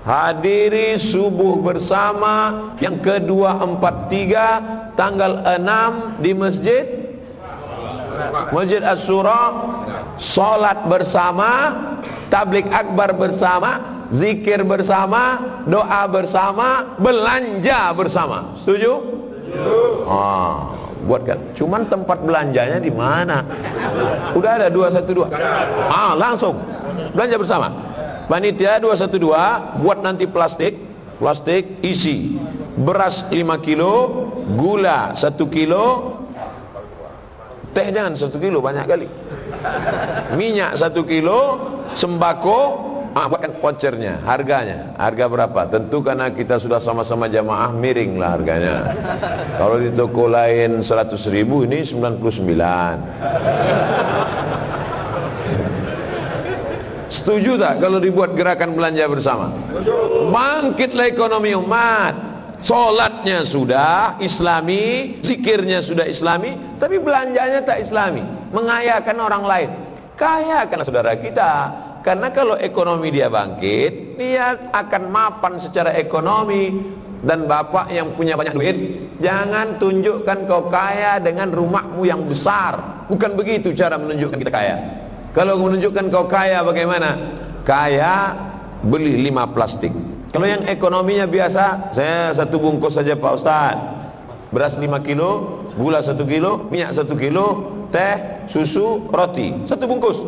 Hadiri subuh bersama yang ke-243 tanggal 6 di Masjid Asy-Syura, salat bersama, tabligh akbar bersama, zikir bersama, doa bersama, belanja bersama. Setuju? Setuju. Buatkan. Cuman tempat belanjanya di mana? Udah ada 212. Langsung belanja bersama. Panitia 212 buat nanti plastik isi beras 5 kilo, gula 1 kilo, teh jangan 1 kilo, banyak kali, minyak 1 kilo, sembako. Buatkan vouchernya, harganya, harga berapa? Tentu karena kita sudah sama-sama jamaah, miring lah harganya. Kalau di toko lain 100.000, ini 99. Setuju tak kalau dibuat gerakan belanja bersama? Bangkitlah ekonomi umat. Solatnya sudah islami, zikirnya sudah islami, tapi belanjanya tak islami, mengayakan orang lain. Kayakanlah saudara kita. Karena kalau ekonomi dia bangkit, dia akan mapan secara ekonomi. Dan bapak yang punya banyak duit, jangan tunjukkan kau kaya dengan rumahmu yang besar. Bukan begitu cara menunjukkan kita kaya. Kalau menunjukkan kau kaya bagaimana? Kaya beli 5 plastik. Kalau yang ekonominya biasa, saya 1 bungkus saja Pak Ustadz. Beras 5 kilo, gula 1 kilo, minyak 1 kilo, teh, susu, roti 1 bungkus.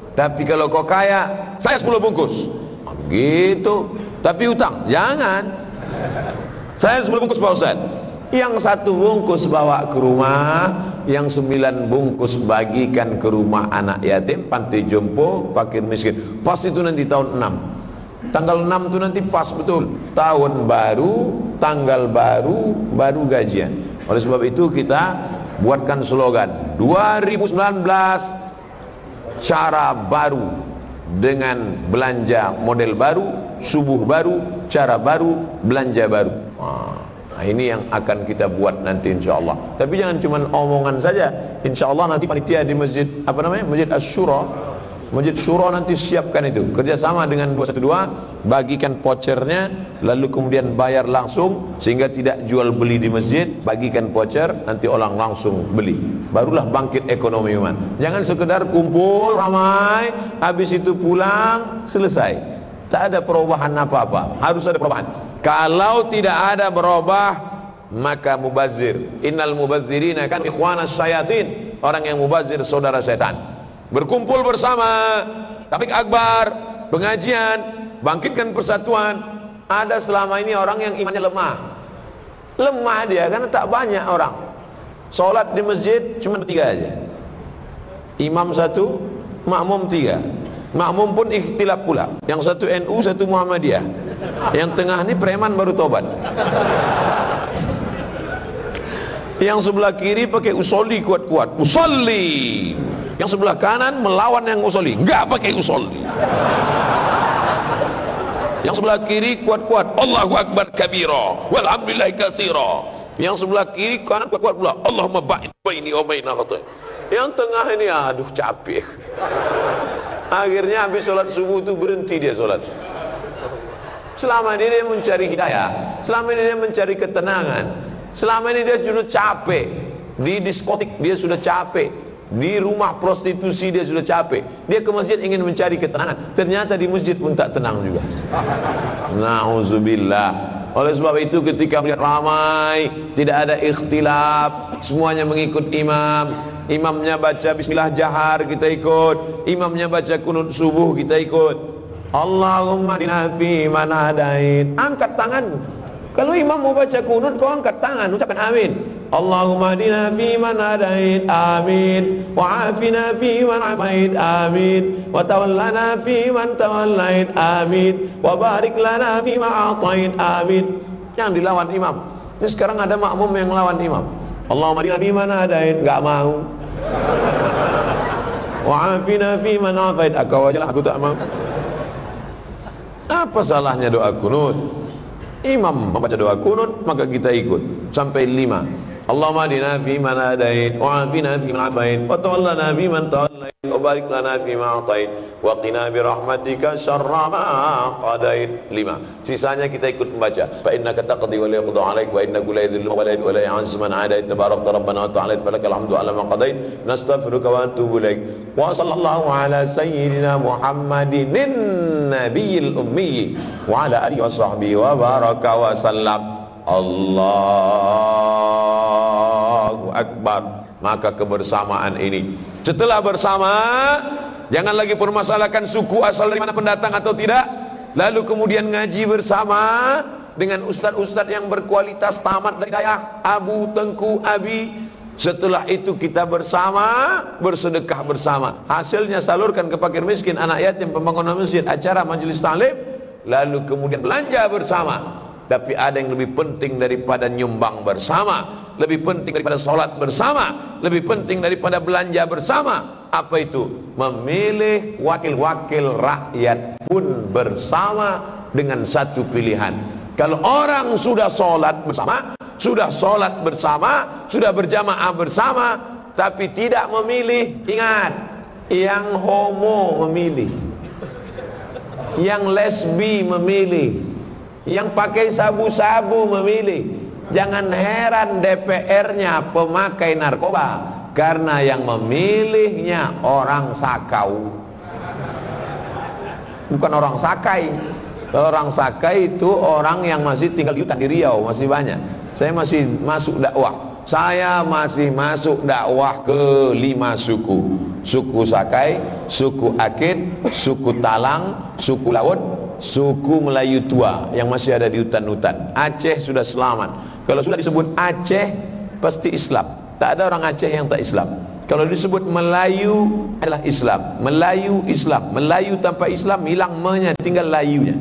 Tapi kalau kau kaya, saya 10 bungkus. Gitu. Tapi utang, jangan. Saya 10 bungkus Pak Ustadz. Yang 1 bungkus bawa ke rumah, yang 9 bungkus bagikan ke rumah anak yatim, panti jompo, fakir miskin. Pas itu nanti tahun 6. Tanggal 6 itu nanti pas betul. Tahun baru, tanggal baru, baru gajian. Oleh sebab itu kita buatkan slogan 2019 cara baru, dengan belanja model baru, subuh baru, cara baru, belanja baru. Nah, ini yang akan kita buat nanti insya Allah. Tapi jangan cuma omongan saja. Insya Allah nanti panitia di masjid Masjid Asy-Syura, Masjid Syura nanti siapkan itu, kerjasama dengan 212, bagikan vouchernya, lalu kemudian bayar langsung, sehingga tidak jual beli di masjid, bagikan voucher, nanti orang langsung beli. Barulah bangkit ekonomi umat. Jangan sekedar kumpul ramai, habis itu pulang, selesai. Tak ada perubahan apa-apa. Harus ada perubahan. Kalau tidak ada berubah, maka mubazir. Innal mubazzirina kan ikhwanas syayatin. Orang yang mubazir saudara setan. Berkumpul bersama, tabligh akbar, pengajian, bangkitkan persatuan. Ada selama ini orang yang imannya lemah. Lemah dia karena tak banyak orang. Sholat di masjid cuma 3 aja. Imam 1, makmum 3. Makmum pun ikhtilaf pula. Yang 1 NU, 1 Muhammadiyah. Yang tengah ini preman baru tobat. Yang sebelah kiri pakai usolli kuat-kuat. Usolli. Yang sebelah kanan melawan yang usolli, enggak pakai usolli. Yang sebelah kiri kuat-kuat, Allahu Akbar kabira, walhamdulillahi katsira. Yang sebelah kiri kanan kuat-kuat pula, Allahumma ba'id baini wa baina khataaya. Yang tengah ini aduh capek. Akhirnya habis sholat subuh itu berhenti dia sholat. Selama ini dia mencari hidayah, selama ini dia mencari ketenangan, selama ini dia sudah capek. Di diskotik dia sudah capek, di rumah prostitusi dia sudah capek, dia ke masjid ingin mencari ketenangan, ternyata di masjid pun tak tenang juga. Na'udzubillah. Oleh sebab itu ketika melihat ramai, tidak ada ikhtilaf, semuanya mengikut imam. Imamnya baca bismillah jahar, kita ikut. Imamnya baca kunut subuh, kita ikut. Allahumma hdina fi man hadait. Angkat tangan. Kalau imam mau baca kunut, kau angkat tangan, ucapkan amin. Allahumma hdina fi man hadait, amin. Wa afina fi man afait, amin. Wa tawallana fi man tawallait, amin. Wa barik lana fi ma atait, amin. Jangan dilawan imam. Ini sekarang ada makmum yang lawan imam. Allahumma hdina fi man hadait, enggak mau. Wa afina fi man afait, aku tak mau. Apa salahnya doa kunut? Imam membaca doa kunut, maka kita ikut sampai 5. Allahumma hdina fi man hadait, wa afina fi man afait, wa tawallana fi man tawallait, wa barik lana fi ma atait, wa qina bi rahmatika syarra ma qadait. 5. Sisanya kita ikut membaca. Fa innaka taqdi wa la yuqda 'alaik wa innahu la yadhillu wa la yu'addu wa la yu'azzu man 'adait tabarakta rabbana wa ta'ala falakal hamdu 'ala ma qadait nastaghfiruka wa natubu ilaik. Wa sallallahu ala sayyidina Muhammadin nabiyil ummi wa ala alihi wa sahbihi wa baraka wa sallam. Allahu Akbar. Maka kebersamaan ini, setelah bersama, jangan lagi permasalahkan suku asal dari mana pendatang atau tidak. Lalu kemudian ngaji bersama dengan ustadz-ustadz yang berkualitas, tamat dari daerah, Abu, Tengku, Abi. Setelah itu kita bersama, bersedekah bersama. Hasilnya salurkan ke fakir miskin, anak yatim, pembangunan masjid, acara majelis ta'lim. Lalu kemudian belanja bersama. Tapi ada yang lebih penting daripada nyumbang bersama, lebih penting daripada sholat bersama, lebih penting daripada belanja bersama. Apa itu? Memilih wakil-wakil rakyat pun bersama dengan satu pilihan. Kalau orang sudah sholat bersama, sudah berjamaah bersama, tapi tidak memilih, ingat, yang homo memilih, yang lesbi memilih, yang pakai sabu-sabu memilih. Jangan heran DPR-nya pemakai narkoba, karena yang memilihnya orang sakau, bukan orang sakai. Orang sakai itu orang yang masih tinggal di hutan, di Riau masih banyak. Saya masih masuk dakwah. Saya masih masuk dakwah ke 5 suku. Suku Sakai, suku Akit, suku Talang, suku Laut, suku Melayu Tua yang masih ada di hutan-hutan. Aceh sudah selamat. Kalau sudah disebut Aceh pasti Islam. Tak ada orang Aceh yang tak Islam. Kalau disebut Melayu adalah Islam. Melayu Islam. Melayu tanpa Islam hilang me-nya, tinggal layunya.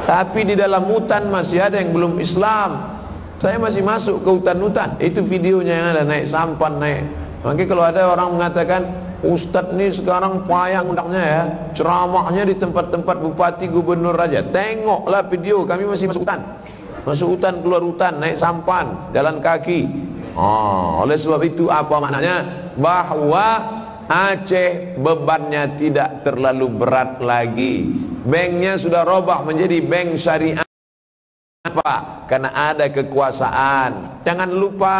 Tapi di dalam hutan masih ada yang belum Islam. Saya masih masuk ke hutan-hutan. Itu videonya yang ada, naik sampan, naik. Makanya kalau ada orang mengatakan Ustadz ini sekarang payang undangnya ya, ceramahnya di tempat-tempat bupati, gubernur aja. Tengoklah video, kami masih masuk hutan. Masuk hutan, keluar hutan, naik sampan, jalan kaki. Oleh sebab itu apa maknanya? Bahwa Aceh bebannya tidak terlalu berat lagi. Banknya sudah robah menjadi bank syariah. Apa? Karena ada kekuasaan. Jangan lupa,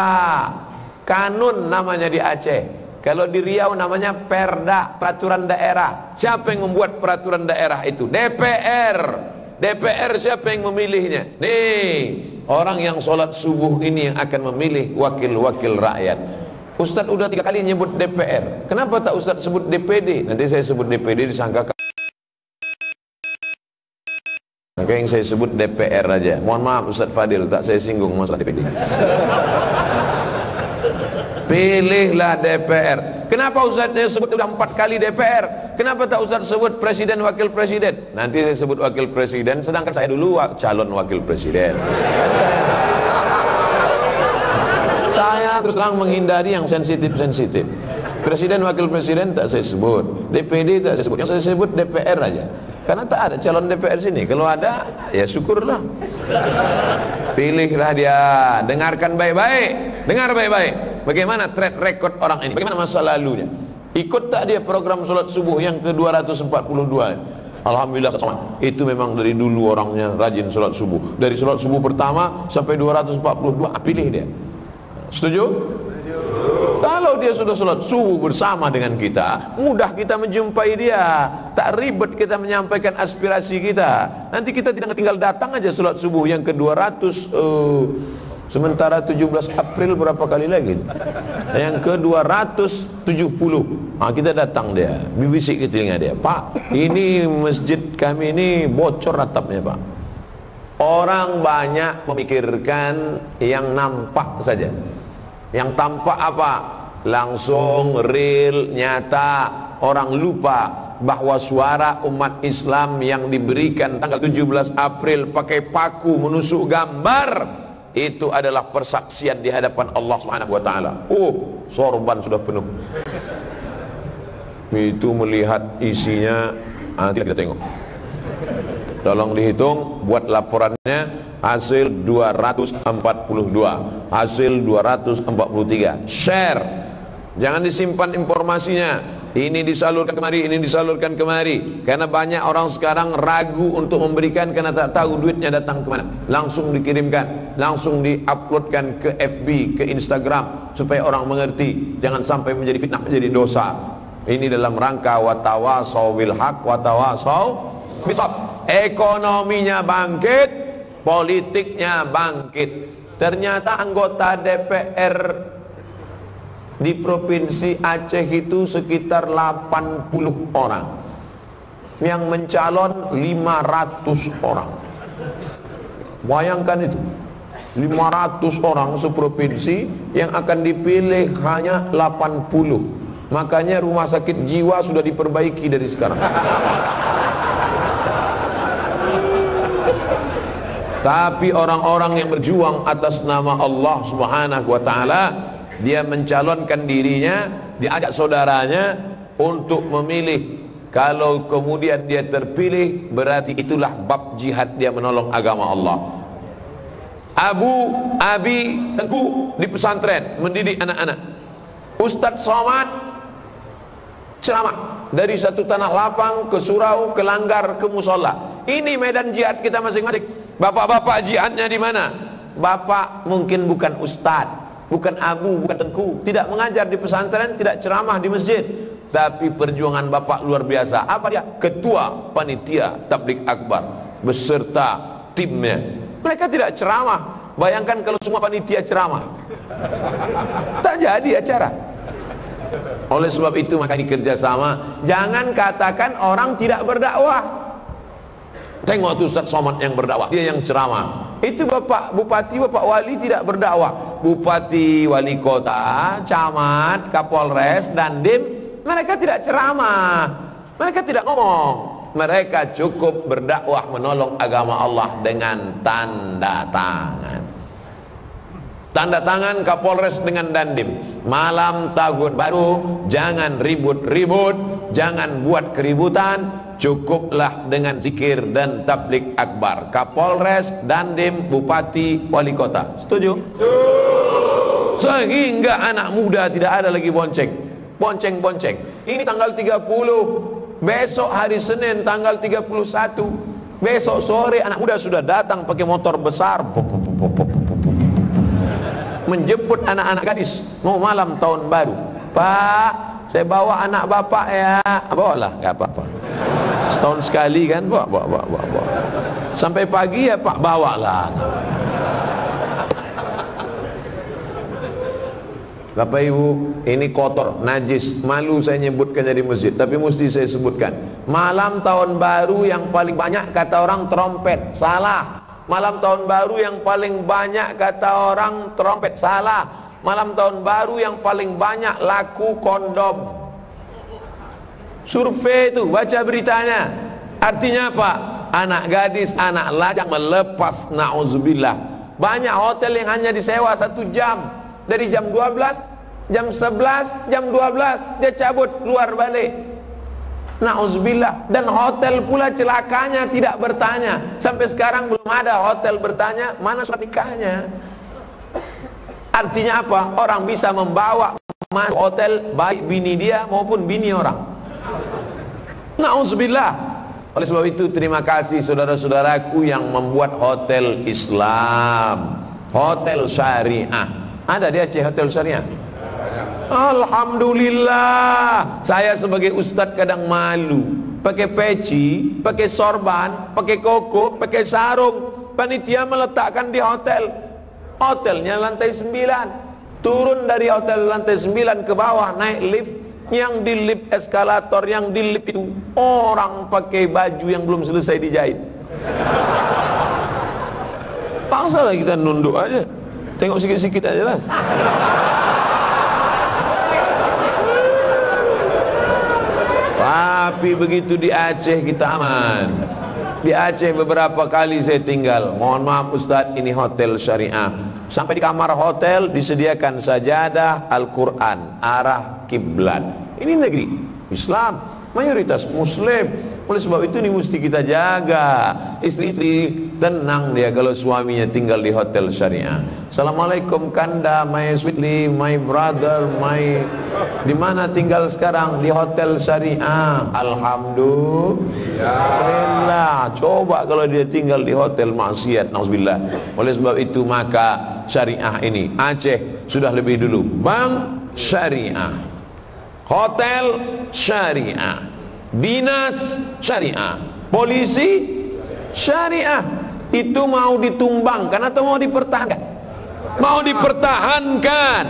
kanun namanya di Aceh. Kalau di Riau namanya Perda, peraturan daerah. Siapa yang membuat peraturan daerah itu? DPR. DPR siapa yang memilihnya? Nih, orang yang sholat subuh ini yang akan memilih wakil-wakil rakyat. Ustadz udah 3 kali nyebut DPR. Kenapa tak Ustadz sebut DPD? Nanti saya sebut DPD disangka. Maka yang saya sebut DPR aja. Mohon maaf Ustadz Fadil, tak saya singgung masalah DPD. Pilihlah DPR. Kenapa Ustadznya sebut udah 4 kali DPR? Kenapa tak Ustadz sebut presiden, wakil presiden? Nanti saya sebut wakil presiden, sedangkan saya dulu calon wakil presiden. Saya terus terang menghindari yang sensitif-sensitif. Presiden, wakil presiden tak saya sebut, DPD tak saya sebut. Yang saya sebut DPR aja. Karena tak ada calon DPR sini. Kalau ada, ya syukurlah. Pilihlah dia. Dengarkan baik-baik. Dengar baik-baik. Bagaimana track record orang ini? Bagaimana masa lalunya? Ikut tak dia program sholat subuh yang ke-242? Alhamdulillah sama. Itu memang dari dulu orangnya rajin sholat subuh. Dari sholat subuh pertama sampai 242, pilih dia. Setuju? Setuju. Kalau dia sudah sholat subuh bersama dengan kita, mudah kita menjumpai dia. Tak ribet kita menyampaikan aspirasi kita. Nanti kita tidak tinggal datang aja sholat subuh yang ke-200. Sementara 17 April berapa kali lagi? Yang ke-270. Kita datang dia, bibisik ke telinga dia. Pak, ini masjid kami ini bocor atapnya Pak. Orang banyak memikirkan yang nampak saja. Yang tampak apa? Langsung, real, nyata. Orang lupa bahwa suara umat Islam yang diberikan tanggal 17 April pakai paku menusuk gambar itu adalah persaksian di hadapan Allah Subhanahu wa taala. Oh, sorban sudah penuh. Itu melihat isinya, nanti kita tengok. Tolong dihitung, buat laporannya, hasil 242, hasil 243. Share. Jangan disimpan informasinya. Ini disalurkan kemari, ini disalurkan kemari. Karena banyak orang sekarang ragu untuk memberikan karena tak tahu duitnya datang kemana. Langsung dikirimkan, langsung diuploadkan ke FB, ke Instagram, supaya orang mengerti. Jangan sampai menjadi fitnah, menjadi dosa. Ini dalam rangka watawasau bil haq, watawasau bisab. Ekonominya bangkit, politiknya bangkit. Ternyata anggota DPR di Provinsi Aceh itu sekitar 80 orang, yang mencalon 500 orang. Bayangkan itu, 500 orang seprovinsi, yang akan dipilih hanya 80. Makanya rumah sakit jiwa sudah diperbaiki dari sekarang. Tapi orang-orang yang berjuang atas nama Allah Subhanahu wa taala, dia mencalonkan dirinya, diajak saudaranya untuk memilih. Kalau kemudian dia terpilih, berarti itulah bab jihad, dia menolong agama Allah. Abi Tengku di pesantren mendidik anak-anak. Ustadz Somad ceramah dari satu tanah lapang ke surau, ke langgar, ke musola. Ini medan jihad kita masing-masing. Bapak-bapak jihadnya di mana? Bapak mungkin bukan ustadz, bukan abu, bukan tengku, tidak mengajar di pesantren, tidak ceramah di masjid, tapi perjuangan bapak luar biasa. Apa dia? Ketua panitia tabligh akbar beserta timnya. Mereka tidak ceramah. Bayangkan kalau semua panitia ceramah, tak jadi acara. Oleh sebab itu maka dikerjasama. Jangan katakan orang tidak berdakwah. Tengok tuh Ustaz Somad yang berdakwah, dia yang ceramah. Itu Bapak Bupati, Bapak Wali tidak berdakwah. Bupati, Wali Kota, Camat, Kapolres, Dandim, mereka tidak ceramah, mereka tidak ngomong. Mereka cukup berdakwah menolong agama Allah dengan tanda tangan. Tanda tangan Kapolres dengan Dandim. Malam tahun baru jangan ribut-ribut, jangan buat keributan. Cukuplah dengan zikir dan tabligh akbar. Kapolres, Dandim, Bupati, Wali Kota. Setuju? Sehingga anak muda tidak ada lagi bonceng. Ini tanggal 30, besok hari Senin tanggal 31. Besok sore anak muda sudah datang pakai motor besar, menjemput anak-anak gadis mau malam tahun baru. Pak, saya bawa anak bapak ya. Bawalah, nggak apa-apa. Setahun sekali kan, bawa. Sampai pagi ya Pak, bawalah. Bapak Ibu, ini kotor, najis, malu saya nyebutkannya di masjid, tapi mesti saya sebutkan. Malam tahun baru yang paling banyak kata orang trompet, salah. Malam tahun baru yang paling banyak kata orang trompet, salah. Malam tahun baru yang paling banyak laku kondom. Survei itu, baca beritanya. Artinya apa? Anak gadis, anak lajang melepas, na'udzubillah. Banyak hotel yang hanya disewa 1 jam. Dari jam 12, jam 11, jam 12 dia cabut keluar balik. Na'udzubillah. Dan hotel pula celakanya tidak bertanya. Sampai sekarang belum ada hotel bertanya mana surat nikahnya. Artinya apa? Orang bisa membawa masuk hotel baik bini dia maupun bini orang. Na'udzubillah. Oleh sebab itu terima kasih saudara-saudaraku yang membuat hotel Islam, hotel syariah. Ada di Aceh hotel syariah? Alhamdulillah. Saya sebagai ustadz kadang malu pakai peci, pakai sorban, pakai koko, pakai sarung. Panitia meletakkan di hotel. Hotelnya lantai 9. Turun dari hotel lantai 9 ke bawah, naik lift. Yang di lift eskalator, yang di lift itu orang pakai baju yang belum selesai dijahit. Paksa lah kita nunduk aja. Tengok sikit-sikit aja lah. Tapi begitu di Aceh kita aman. Di Aceh beberapa kali saya tinggal. Mohon maaf Ustadz, ini hotel syariah. Sampai di kamar hotel disediakan sajadah Al-Quran arah kiblat. Ini negeri Islam, mayoritas Muslim. Oleh sebab itu ini mesti kita jaga. Istri-istri tenang dia kalau suaminya tinggal di hotel syariah. Assalamualaikum Kanda, my sweetly, my brother, my... Di mana tinggal sekarang? Di hotel syariah. Alhamdulillah. Coba kalau dia tinggal di hotel maksiat, nauzubillah. Oleh sebab itu maka syariah ini, Aceh sudah lebih dulu bank syariah, hotel syariah, dinas syariah, polisi syariah. Itu mau ditumbangkan atau mau dipertahankan? Mau dipertahankan.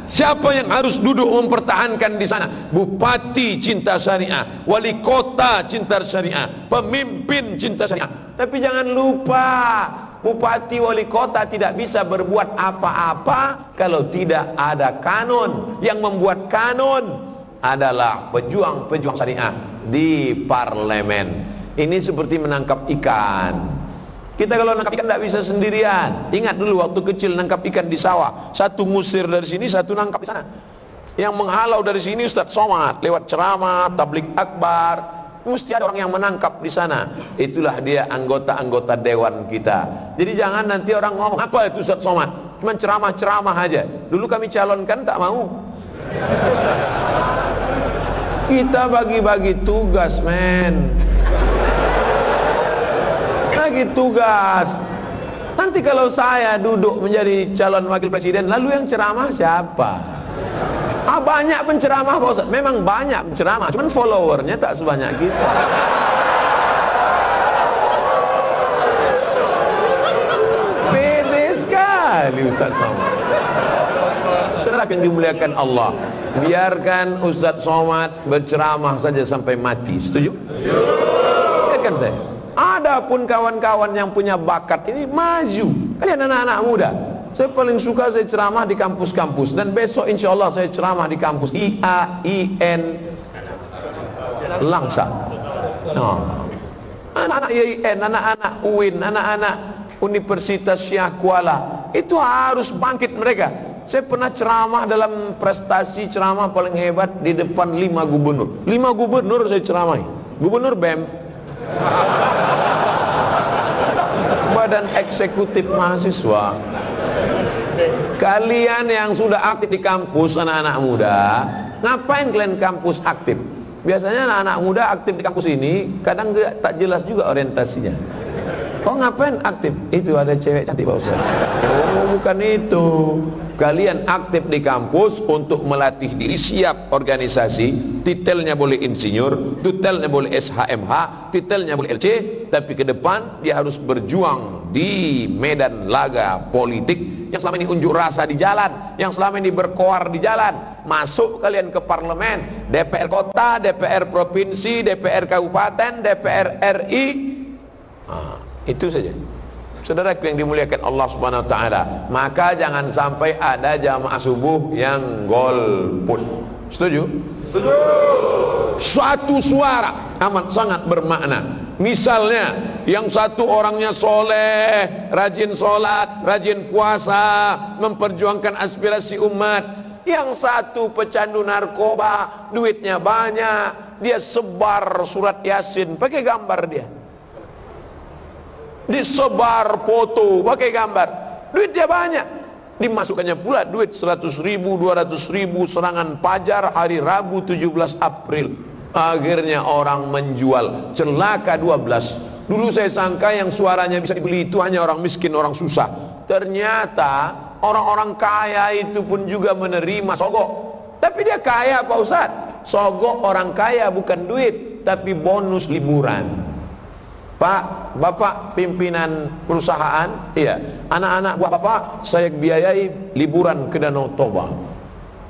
Siapa yang harus duduk mempertahankan di sana? Bupati cinta syariah, wali kota cinta syariah, pemimpin cinta syariah. Tapi jangan lupa, bupati wali kota tidak bisa berbuat apa-apa kalau tidak ada kanon. Yang membuat kanon adalah pejuang-pejuang syariah di parlemen. Ini seperti menangkap ikan. Kita kalau nangkap ikan tidak bisa sendirian. Ingat dulu waktu kecil nangkap ikan di sawah, satu ngusir dari sini, satu nangkap di sana. Yang menghalau dari sini Ustadz Somad lewat ceramah, tablik akbar. Mesti ada orang yang menangkap di sana. Itulah dia anggota-anggota dewan kita. Jadi jangan nanti orang ngomong apa itu Ustadz Somad, cuma ceramah-ceramah aja. Dulu kami calonkan tak mau. Kita bagi-bagi tugas, men. Bagi tugas. Nanti kalau saya duduk menjadi calon wakil presiden, lalu yang ceramah siapa? Banyak penceramah Pak Ustaz. Memang banyak penceramah, cuman followernya tak sebanyak kita. Pede sekali Ustaz Somad. Saudara yang dimuliakan Allah, biarkan Ustaz Somad berceramah saja sampai mati. Setuju? Biarkan saya. Adapun kawan-kawan yang punya bakat ini maju. Kalian anak-anak muda, saya paling suka saya ceramah di kampus-kampus. Dan besok insya Allah saya ceramah di kampus IAIN Langsa. Anak-anak IAIN, anak-anak UIN, anak-anak Universitas Syah Kuala, itu harus bangkit mereka. Saya pernah ceramah dalam prestasi ceramah paling hebat di depan 5 gubernur. 5 gubernur saya ceramahi. Gubernur BEM, Badan Eksekutif Mahasiswa. Kalian yang sudah aktif di kampus, anak-anak muda, ngapain kalian kampus aktif? Biasanya anak-anak muda aktif di kampus ini kadang tak jelas juga orientasinya. Oh ngapain aktif? Itu ada cewek cantik Pak Ustaz. Oh bukan itu. Kalian aktif di kampus untuk melatih diri, siap organisasi. Titelnya boleh insinyur, titelnya boleh SHMH, titelnya boleh LC, tapi ke depan dia harus berjuang di medan laga politik. Yang selama ini unjuk rasa di jalan, yang selama ini berkoar di jalan, masuk kalian ke parlemen, DPR kota, DPR provinsi, DPR kabupaten, DPR RI. Itu saja. Saudara yang dimuliakan Allah Subhanahu wa taala, maka jangan sampai ada jamaah subuh yang golput. Setuju? Setuju. Suatu suara amat sangat bermakna. Misalnya yang satu orangnya soleh, rajin sholat, rajin puasa, memperjuangkan aspirasi umat. Yang satu pecandu narkoba, duitnya banyak, dia sebar surat Yasin pakai gambar dia, disebar foto pakai gambar, duit dia banyak, dimasukkannya pula duit 100.000, 200.000 serangan Fajar hari Rabu 17 April. Akhirnya orang menjual, celaka 12. Dulu saya sangka yang suaranya bisa dibeli itu hanya orang miskin, orang susah. Ternyata orang-orang kaya itu pun juga menerima sogok. Tapi dia kaya Pak Ustaz. Sogok orang kaya bukan duit, tapi bonus liburan. Pak, Bapak pimpinan perusahaan, iya, anak-anak buah Bapak saya biayai liburan ke Danau Toba.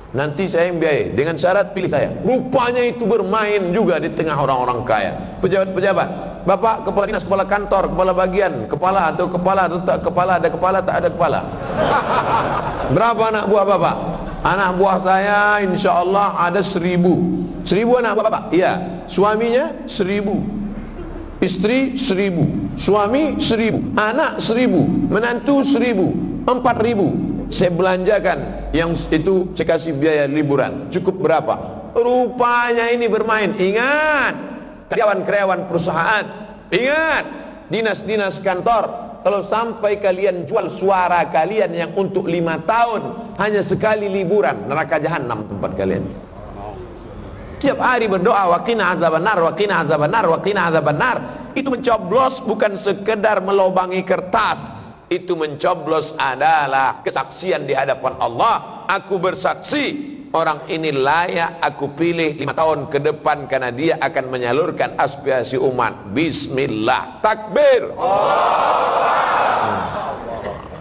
Nanti saya yang biayai dengan syarat pilih saya. Rupanya itu bermain juga di tengah orang-orang kaya. Pejabat-pejabat, Bapak kepala dinas, kepala kantor, kepala bagian, kepala atau tak kepala, ada kepala tak ada kepala. Berapa anak buah Bapak? Anak buah saya insya Allah ada 1.000. 1000 anak bapak? Iya. Suaminya 1000. Istri 1000, suami 1000, anak 1000, menantu 1000, 4000. Saya belanjakan yang itu, saya kasih biaya liburan. Cukup berapa? Rupanya ini bermain. Ingat, karyawan-karyawan perusahaan, ingat, dinas-dinas kantor, kalau sampai kalian jual suara kalian yang untuk 5 tahun hanya sekali liburan, neraka jahanam tempat kalian. Tiap hari berdoa, waqina azabannar, waqina azabannar, waqina azabannar. Itu mencoblos bukan sekedar melobangi kertas. Itu mencoblos adalah kesaksian di hadapan Allah. Aku bersaksi, orang ini layak aku pilih 5 tahun ke depan karena dia akan menyalurkan aspirasi umat. Bismillah, takbir.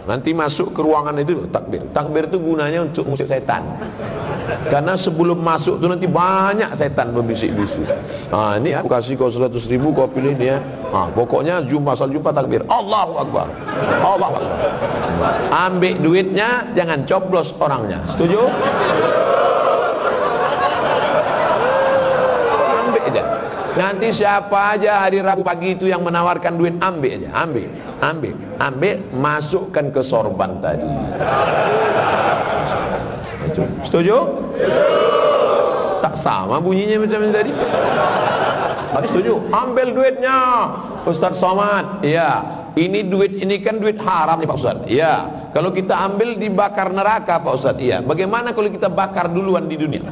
Nanti masuk ke ruangan itu takbir. Takbir itu gunanya untuk musik setan. Karena sebelum masuk itu nanti banyak setan berbisik-bisik. Nah, ini aku kasih kau 100.000, kau pilih dia. Pokoknya asal jumpa takbir. Allahu Akbar. Allahu Akbar. Ambil duitnya, jangan coblos orangnya. Setuju? Ambil aja. Nanti siapa aja hari Rabu pagi itu yang menawarkan duit, ambil aja. Ambil, masukkan ke sorban tadi. Setuju? Tak sama bunyinya macam ini tadi. Tapi setuju? Ambil duitnya Ustaz Somad. Iya. Ini duit, ini kan duit haram nih Pak Ustaz. Iya. Kalau kita ambil dibakar neraka Pak Ustaz. Iya. Bagaimana kalau kita bakar duluan di dunia?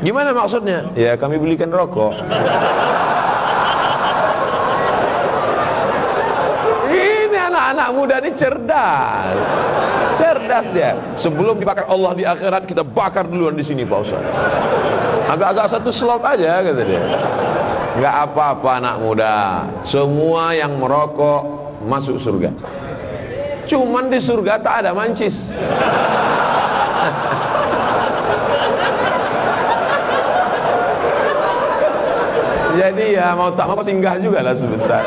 Gimana maksudnya? Ya, kami belikan rokok. Ini anak-anak muda ini cerdas. Cerdas dia. Sebelum dibakar Allah di akhirat, kita bakar duluan di sini Pak Ustaz. Agak-agak satu slot aja kata dia. Enggak apa-apa anak muda. Semua yang merokok masuk surga. Cuman di surga tak ada mancis. Jadi ya mau tak mau singgah juga lah sebentar.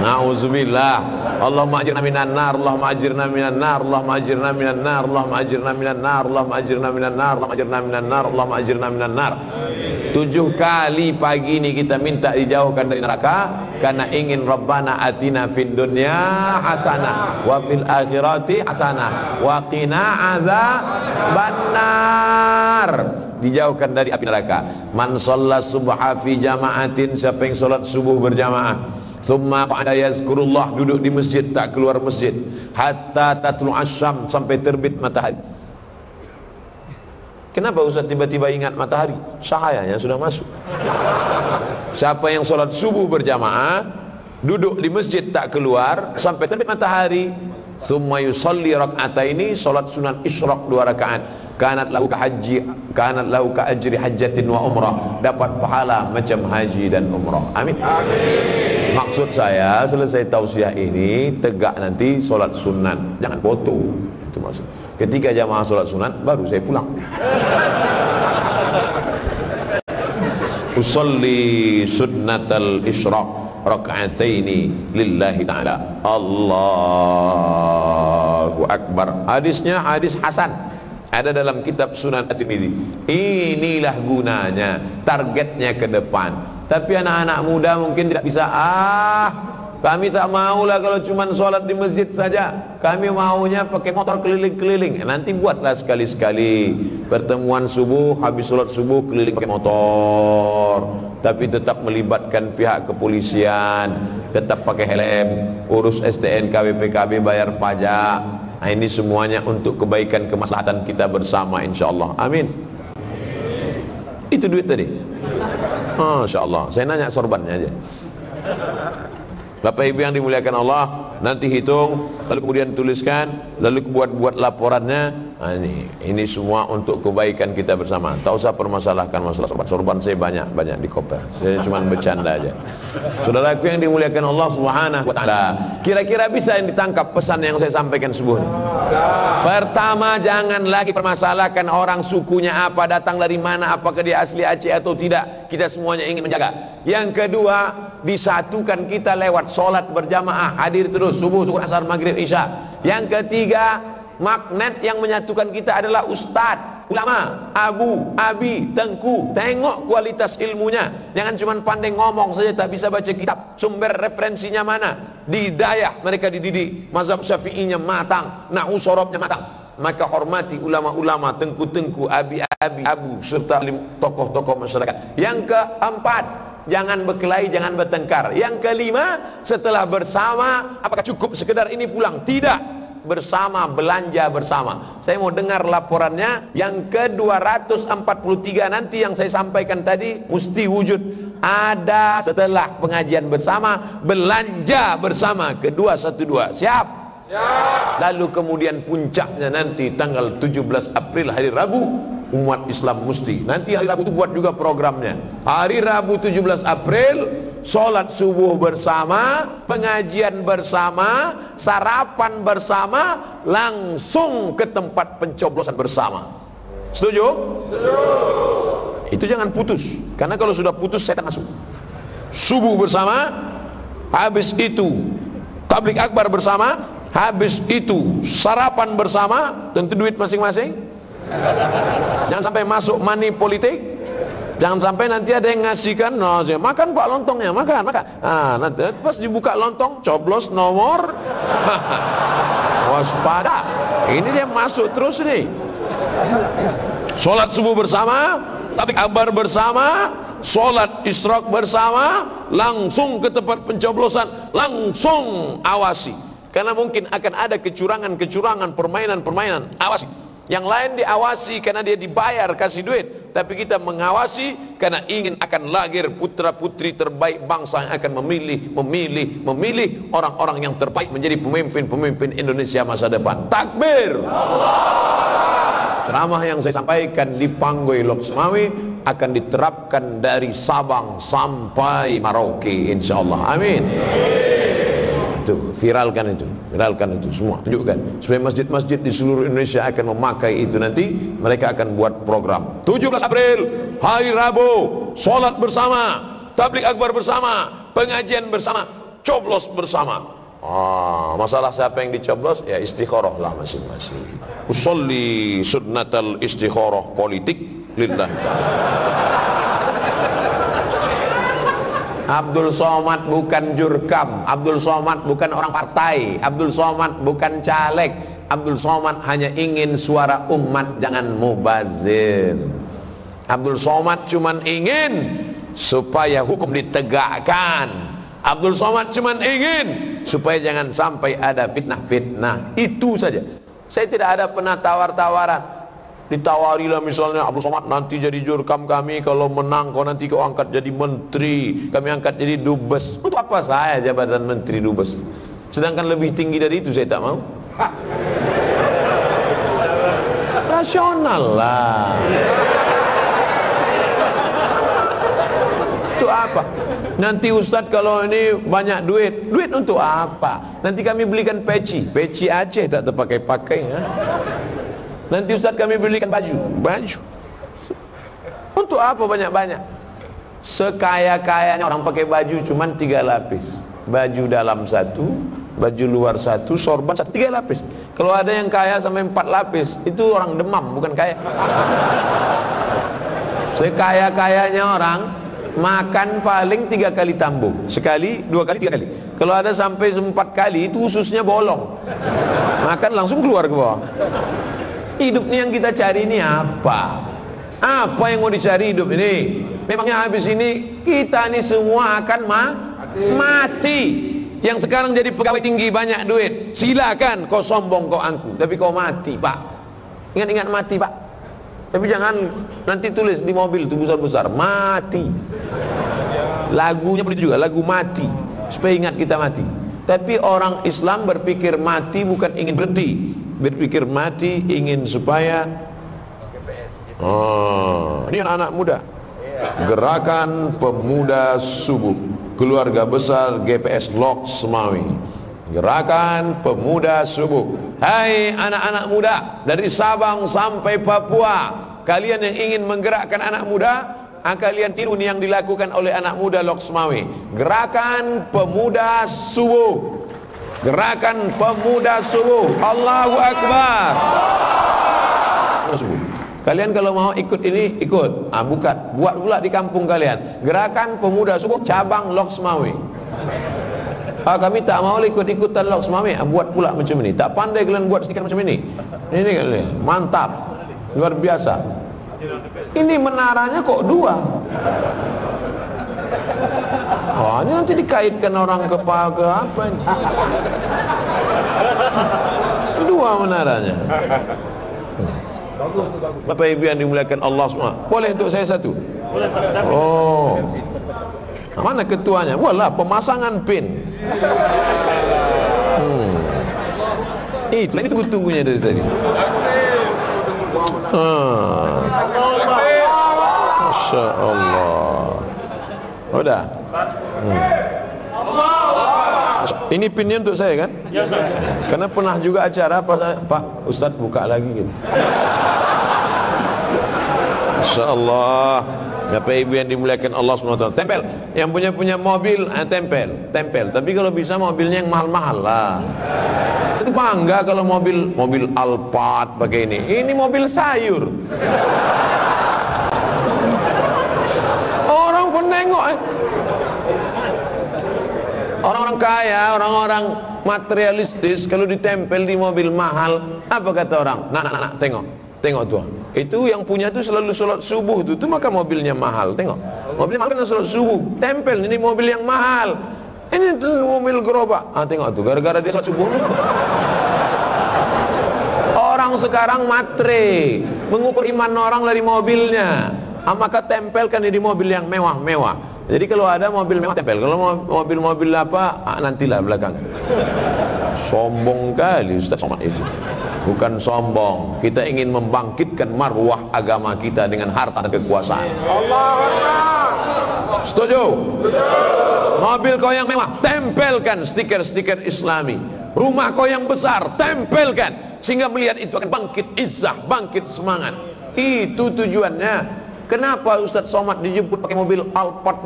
Nauzubillah. Allahumma ajirna minan nar, Allahumma ajirna minan nar, Allahumma ajirna minan nar, Allahumma ajirna minan nar, Allahumma ajirna minan nar, Allahumma ajirna minan nar, Allahumma ajirna minan nar. 7 kali pagi ini kita minta dijauhkan dari neraka karena ingin Rabbana atina fid dunya hasanah wa fil akhirati hasanah wa qina azabannar. Dijauhkan dari api neraka. Man shalla subha fi jama'atin, siapa yang salat subuh berjamaah, summa qa'ada yazkurullah, duduk di masjid tak keluar masjid hatta tatlu asyam, sampai terbit matahari. Kenapa Ustaz tiba-tiba ingat matahari? Cahayanya sudah masuk. Siapa yang salat subuh berjamaah, duduk di masjid tak keluar sampai terbit matahari, summa yusalli rak'ataini, salat sunan isyraq 2 rakaat, kanat lahu ka ajri hajjatin wa umrah, dapat pahala macam haji dan umrah. Amin. Amin. Maksud saya, selesai tausiah ini tegak nanti solat sunat, jangan foto. Itu maksud. Ketika jamaah solat sunat baru saya pulang. Usolli sunnatal isyraq raka'ataini lillahi ta'ala. Allahu Akbar. Hadisnya hadis hasan, ada dalam kitab Sunan At-Tirmidzi. Inilah gunanya, targetnya ke depan. Tapi anak-anak muda mungkin tidak bisa. Kami tak maulah kalau cuma sholat di masjid saja. Kami maunya pakai motor keliling-keliling. Nanti buatlah sekali-sekali pertemuan subuh, habis sholat subuh keliling pakai motor. Tapi tetap melibatkan pihak kepolisian, tetap pakai helm, urus STNK, BPKB, bayar pajak. Nah, ini semuanya untuk kebaikan kemaslahatan kita bersama insyaallah. Amin. Itu duit tadi. Masya Allah. Saya nanya sorbannya aja. Bapak Ibu yang dimuliakan Allah, nanti hitung, lalu kemudian tuliskan, lalu buat laporannya. Nah, ini semua untuk kebaikan kita bersama. Tak usah permasalahkan masalah sorban. Sorban saya banyak di koper. Saya cuma bercanda aja. Saudaraku yang dimuliakan Allah Subhanahu wa taala, kira-kira bisa yang ditangkap pesan yang saya sampaikan subuh. Pertama, jangan lagi permasalahkan orang sukunya apa, datang dari mana, apakah dia asli Aceh atau tidak. Kita semuanya ingin menjaga. Yang kedua, disatukan kita lewat sholat berjamaah, hadir terus subuh, zuhur, asar, maghrib, isya. Yang ketiga, magnet yang menyatukan kita adalah ustadz. ulama, abu, abi, tengku. Tengok kualitas ilmunya. Jangan cuma pandai ngomong saja, tak bisa baca kitab. Sumber referensinya mana? Di hidayah mereka dididik. Mazhab Syafi'inya matang, nahwu sorobnya matang. Maka hormati ulama-ulama, tengku-tengku, abi-abi, abu, serta tokoh-tokoh masyarakat. Yang keempat, jangan berkelahi, jangan bertengkar. Yang kelima, setelah bersama, apakah cukup sekedar ini pulang? Tidak. Bersama, belanja bersama. Saya mau dengar laporannya. Yang ke-243 nanti yang saya sampaikan tadi mesti wujud. Ada setelah pengajian bersama, belanja bersama. Ke-212. Siap? Siap. Lalu kemudian puncaknya nanti tanggal 17 April hari Rabu, umat Islam mesti. Nanti hari Rabu itu buat juga programnya. Hari Rabu 17 April, sholat subuh bersama, pengajian bersama, sarapan bersama, langsung ke tempat pencoblosan bersama. Setuju? Setuju. Itu jangan putus, karena kalau sudah putus setan masuk. Subuh bersama, habis itu tablik akbar bersama, habis itu sarapan bersama, tentu duit masing-masing. Jangan sampai masuk money politik. Jangan sampai nanti ada yang ngasihkan, no, makan pak lontongnya, makan. Nanti pas dibuka lontong, coblos nomor, waspada. Ini dia masuk terus nih. Sholat subuh bersama, tablik akbar bersama, sholat isyraq bersama, langsung ke tempat pencoblosan, langsung awasi. Karena mungkin akan ada kecurangan-kecurangan, permainan-permainan, awasi. Yang lain diawasi karena dia dibayar kasih duit, tapi kita mengawasi karena ingin akan lahir putra-putri terbaik bangsa yang akan memilih orang-orang yang terbaik menjadi pemimpin-pemimpin Indonesia masa depan. Takbir! Ceramah yang saya sampaikan di Panggoy Loksmawi akan diterapkan dari Sabang sampai Merauke, insyaallah. Amin. Viralkan itu semua, tunjukkan supaya masjid-masjid di seluruh Indonesia akan memakai itu. Nanti mereka akan buat program 17 April hari Rabu, sholat bersama, tablik akbar bersama, pengajian bersama, coblos bersama. Masalah siapa yang dicoblos ya istikharah lah masing-masing. Usolli sunnatal istikharah politik lillah. Abdul Somad bukan jurkam, Abdul Somad bukan orang partai, Abdul Somad bukan caleg, Abdul Somad hanya ingin suara umat, jangan mubazir. Abdul Somad cuman ingin supaya hukum ditegakkan. Abdul Somad cuman ingin supaya jangan sampai ada fitnah-fitnah. Itu saja. Saya tidak ada pernah tawar-tawaran. Ditawarilah misalnya, Abdul Somad nanti jadi jurkam kami, kalau menang kau nanti kau angkat jadi menteri, kami angkat jadi dubes. Untuk apa saya jabatan menteri dubes? Sedangkan lebih tinggi dari itu saya tak mau. Rasional lah. Itu apa? Nanti Ustadz kalau ini banyak duit untuk apa? Nanti kami belikan peci Aceh tak terpakai-pakai ya. Nanti Ustaz kami belikan baju. Untuk apa banyak-banyak? Sekaya-kayanya orang pakai baju cuman 3 lapis. Baju dalam 1, baju luar 1, sorban 1, 3 lapis. Kalau ada yang kaya sampai 4 lapis, itu orang demam, bukan kaya. Sekaya-kayanya orang makan paling 3 kali tambung. Sekali, 2 kali, 3 kali. Kalau ada sampai 4 kali, itu ususnya bolong. Makan langsung keluar ke bawah. Hidup ini yang kita cari ini apa? Apa yang mau dicari hidup ini? Memangnya habis ini kita ini semua akan mati. Yang sekarang jadi pegawai tinggi banyak duit, silakan kau sombong kau angku, tapi kau mati pak. Ingat-ingat mati pak. Tapi jangan nanti tulis di mobil itu besar-besar mati. Lagunya begitu juga, lagu mati, supaya ingat kita mati. Tapi orang Islam berpikir mati bukan ingin berhenti, berpikir mati ingin supaya ini anak-anak muda. Gerakan Pemuda Subuh, keluarga besar GPS Loksmawi. Gerakan Pemuda Subuh. Hai anak-anak muda dari Sabang sampai Papua, kalian yang ingin menggerakkan anak muda, kalian tiru yang dilakukan oleh anak muda Loksmawi. Gerakan Pemuda Subuh. Gerakan Pemuda Subuh. Allahu Akbar. Kalian kalau mau ikut ini, ikut. Buat pula di kampung kalian. Gerakan Pemuda Subuh cabang Loksmawe. Kami tak mau ikut-ikutan Loksmawe. Buat pula macam ini. Tak pandai kalian buat stiker macam ini. Ini kalian, mantap, luar biasa. Ini menaranya kok 2. Oh, ini nanti dikaitkan orang ke apa ini? 2 menaranya. Bapak Ibu yang dimuliakan Allah semua, boleh untuk saya 1? Oh, mana ketuanya? Walah, pemasangan pin. Itu tunggu-tunggunya dari tadi. Masya Allah. Udah. Ini pinnya untuk saya kan? Karena pernah juga acara Pak Ustadz buka lagi gitu. Masya Allah. Bapak Ibu yang dimuliakan Allah SWT, tempel. Yang punya mobil, tempel. Tapi kalau bisa mobilnya yang mahal-mahal lah. Itu bangga kalau mobil Alphard pakai ini. Ini mobil sayur. Orang pun nengok. Orang-orang kaya, orang-orang materialistis kalau ditempel di mobil mahal, apa kata orang? Nak, tengok tuh. Itu yang punya tuh selalu sholat subuh tuh maka mobilnya mahal. Tengok, mobilnya mahal karena sholat subuh. Tempel, ini mobil yang mahal. Ini tuh mobil gerobak. Tengok tuh, gara-gara dia sholat subuh. Orang sekarang matre, mengukur iman orang dari mobilnya. Maka tempelkan di mobil yang mewah-mewah. Jadi kalau ada mobil mewah tempel, kalau mobil-mobil apa nantilah belakang. Sombong kali Ustaz Somad itu. Bukan sombong, kita ingin membangkitkan marwah agama kita dengan harta dan kekuasaan. Allahu Akbar. Setuju? Mobil kau yang mewah, tempelkan stiker-stiker Islami. Rumah kau yang besar, tempelkan sehingga melihat itu akan bangkit izzah, bangkit semangat. Itu tujuannya. Kenapa Ustadz Somad dijemput pakai mobil Alphard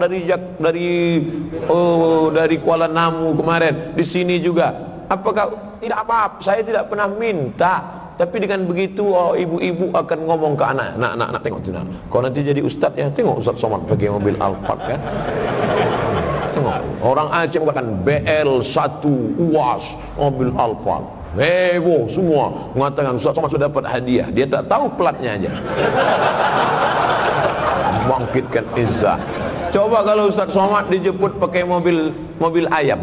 dari Kuala Namu kemarin, di sini juga? Apakah tidak apa-apa? Saya tidak pernah minta, tapi dengan begitu ibu-ibu akan ngomong ke anak, nak tengok tu nak. Kau nanti jadi ustadz ya, tengok Ustadz Somad pakai mobil Alphard kan? Tengok, orang Aceh bukan BL1 UAS mobil Alphard. Heboh semua mengatakan Ustadz Somad sudah dapat hadiah. Dia tak tahu platnya aja. Bangkitkan izzah. Coba kalau Ustadz Somad dijemput pakai mobil ayam,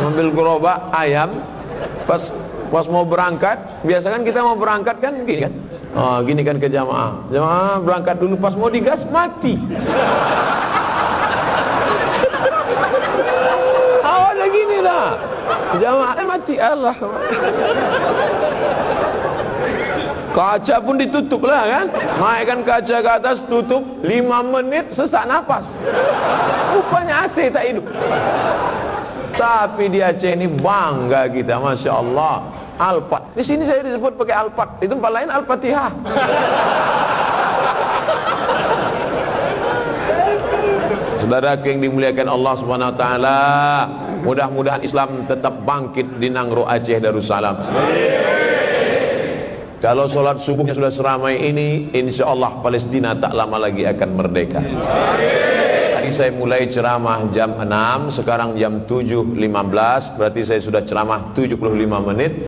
mobil gerobak ayam, pas mau berangkat, biasa kan kita mau berangkat kan gini kan, gini kan ke jamaah berangkat dulu, pas mau digas mati. Awalnya gini dah, jamaah mati, Allah. Kaca pun ditutup lah kan, naikkan kaca ke atas, tutup 5 menit sesak nafas. Rupanya AC tak hidup. Tapi di Aceh ini bangga kita, Masya Allah. Alphard, di sini saya disebut pakai Alphard, di tempat lain Al-Fatihah. Saudaraku yang dimuliakan Allah Subhanahu Wa Taala, mudah-mudahan Islam tetap bangkit di Nangro Aceh Darussalam. Kalau sholat subuhnya sudah seramai ini, insya Allah Palestina tak lama lagi akan merdeka. Tadi saya mulai ceramah jam 6, sekarang jam 7.15, berarti saya sudah ceramah 75 menit.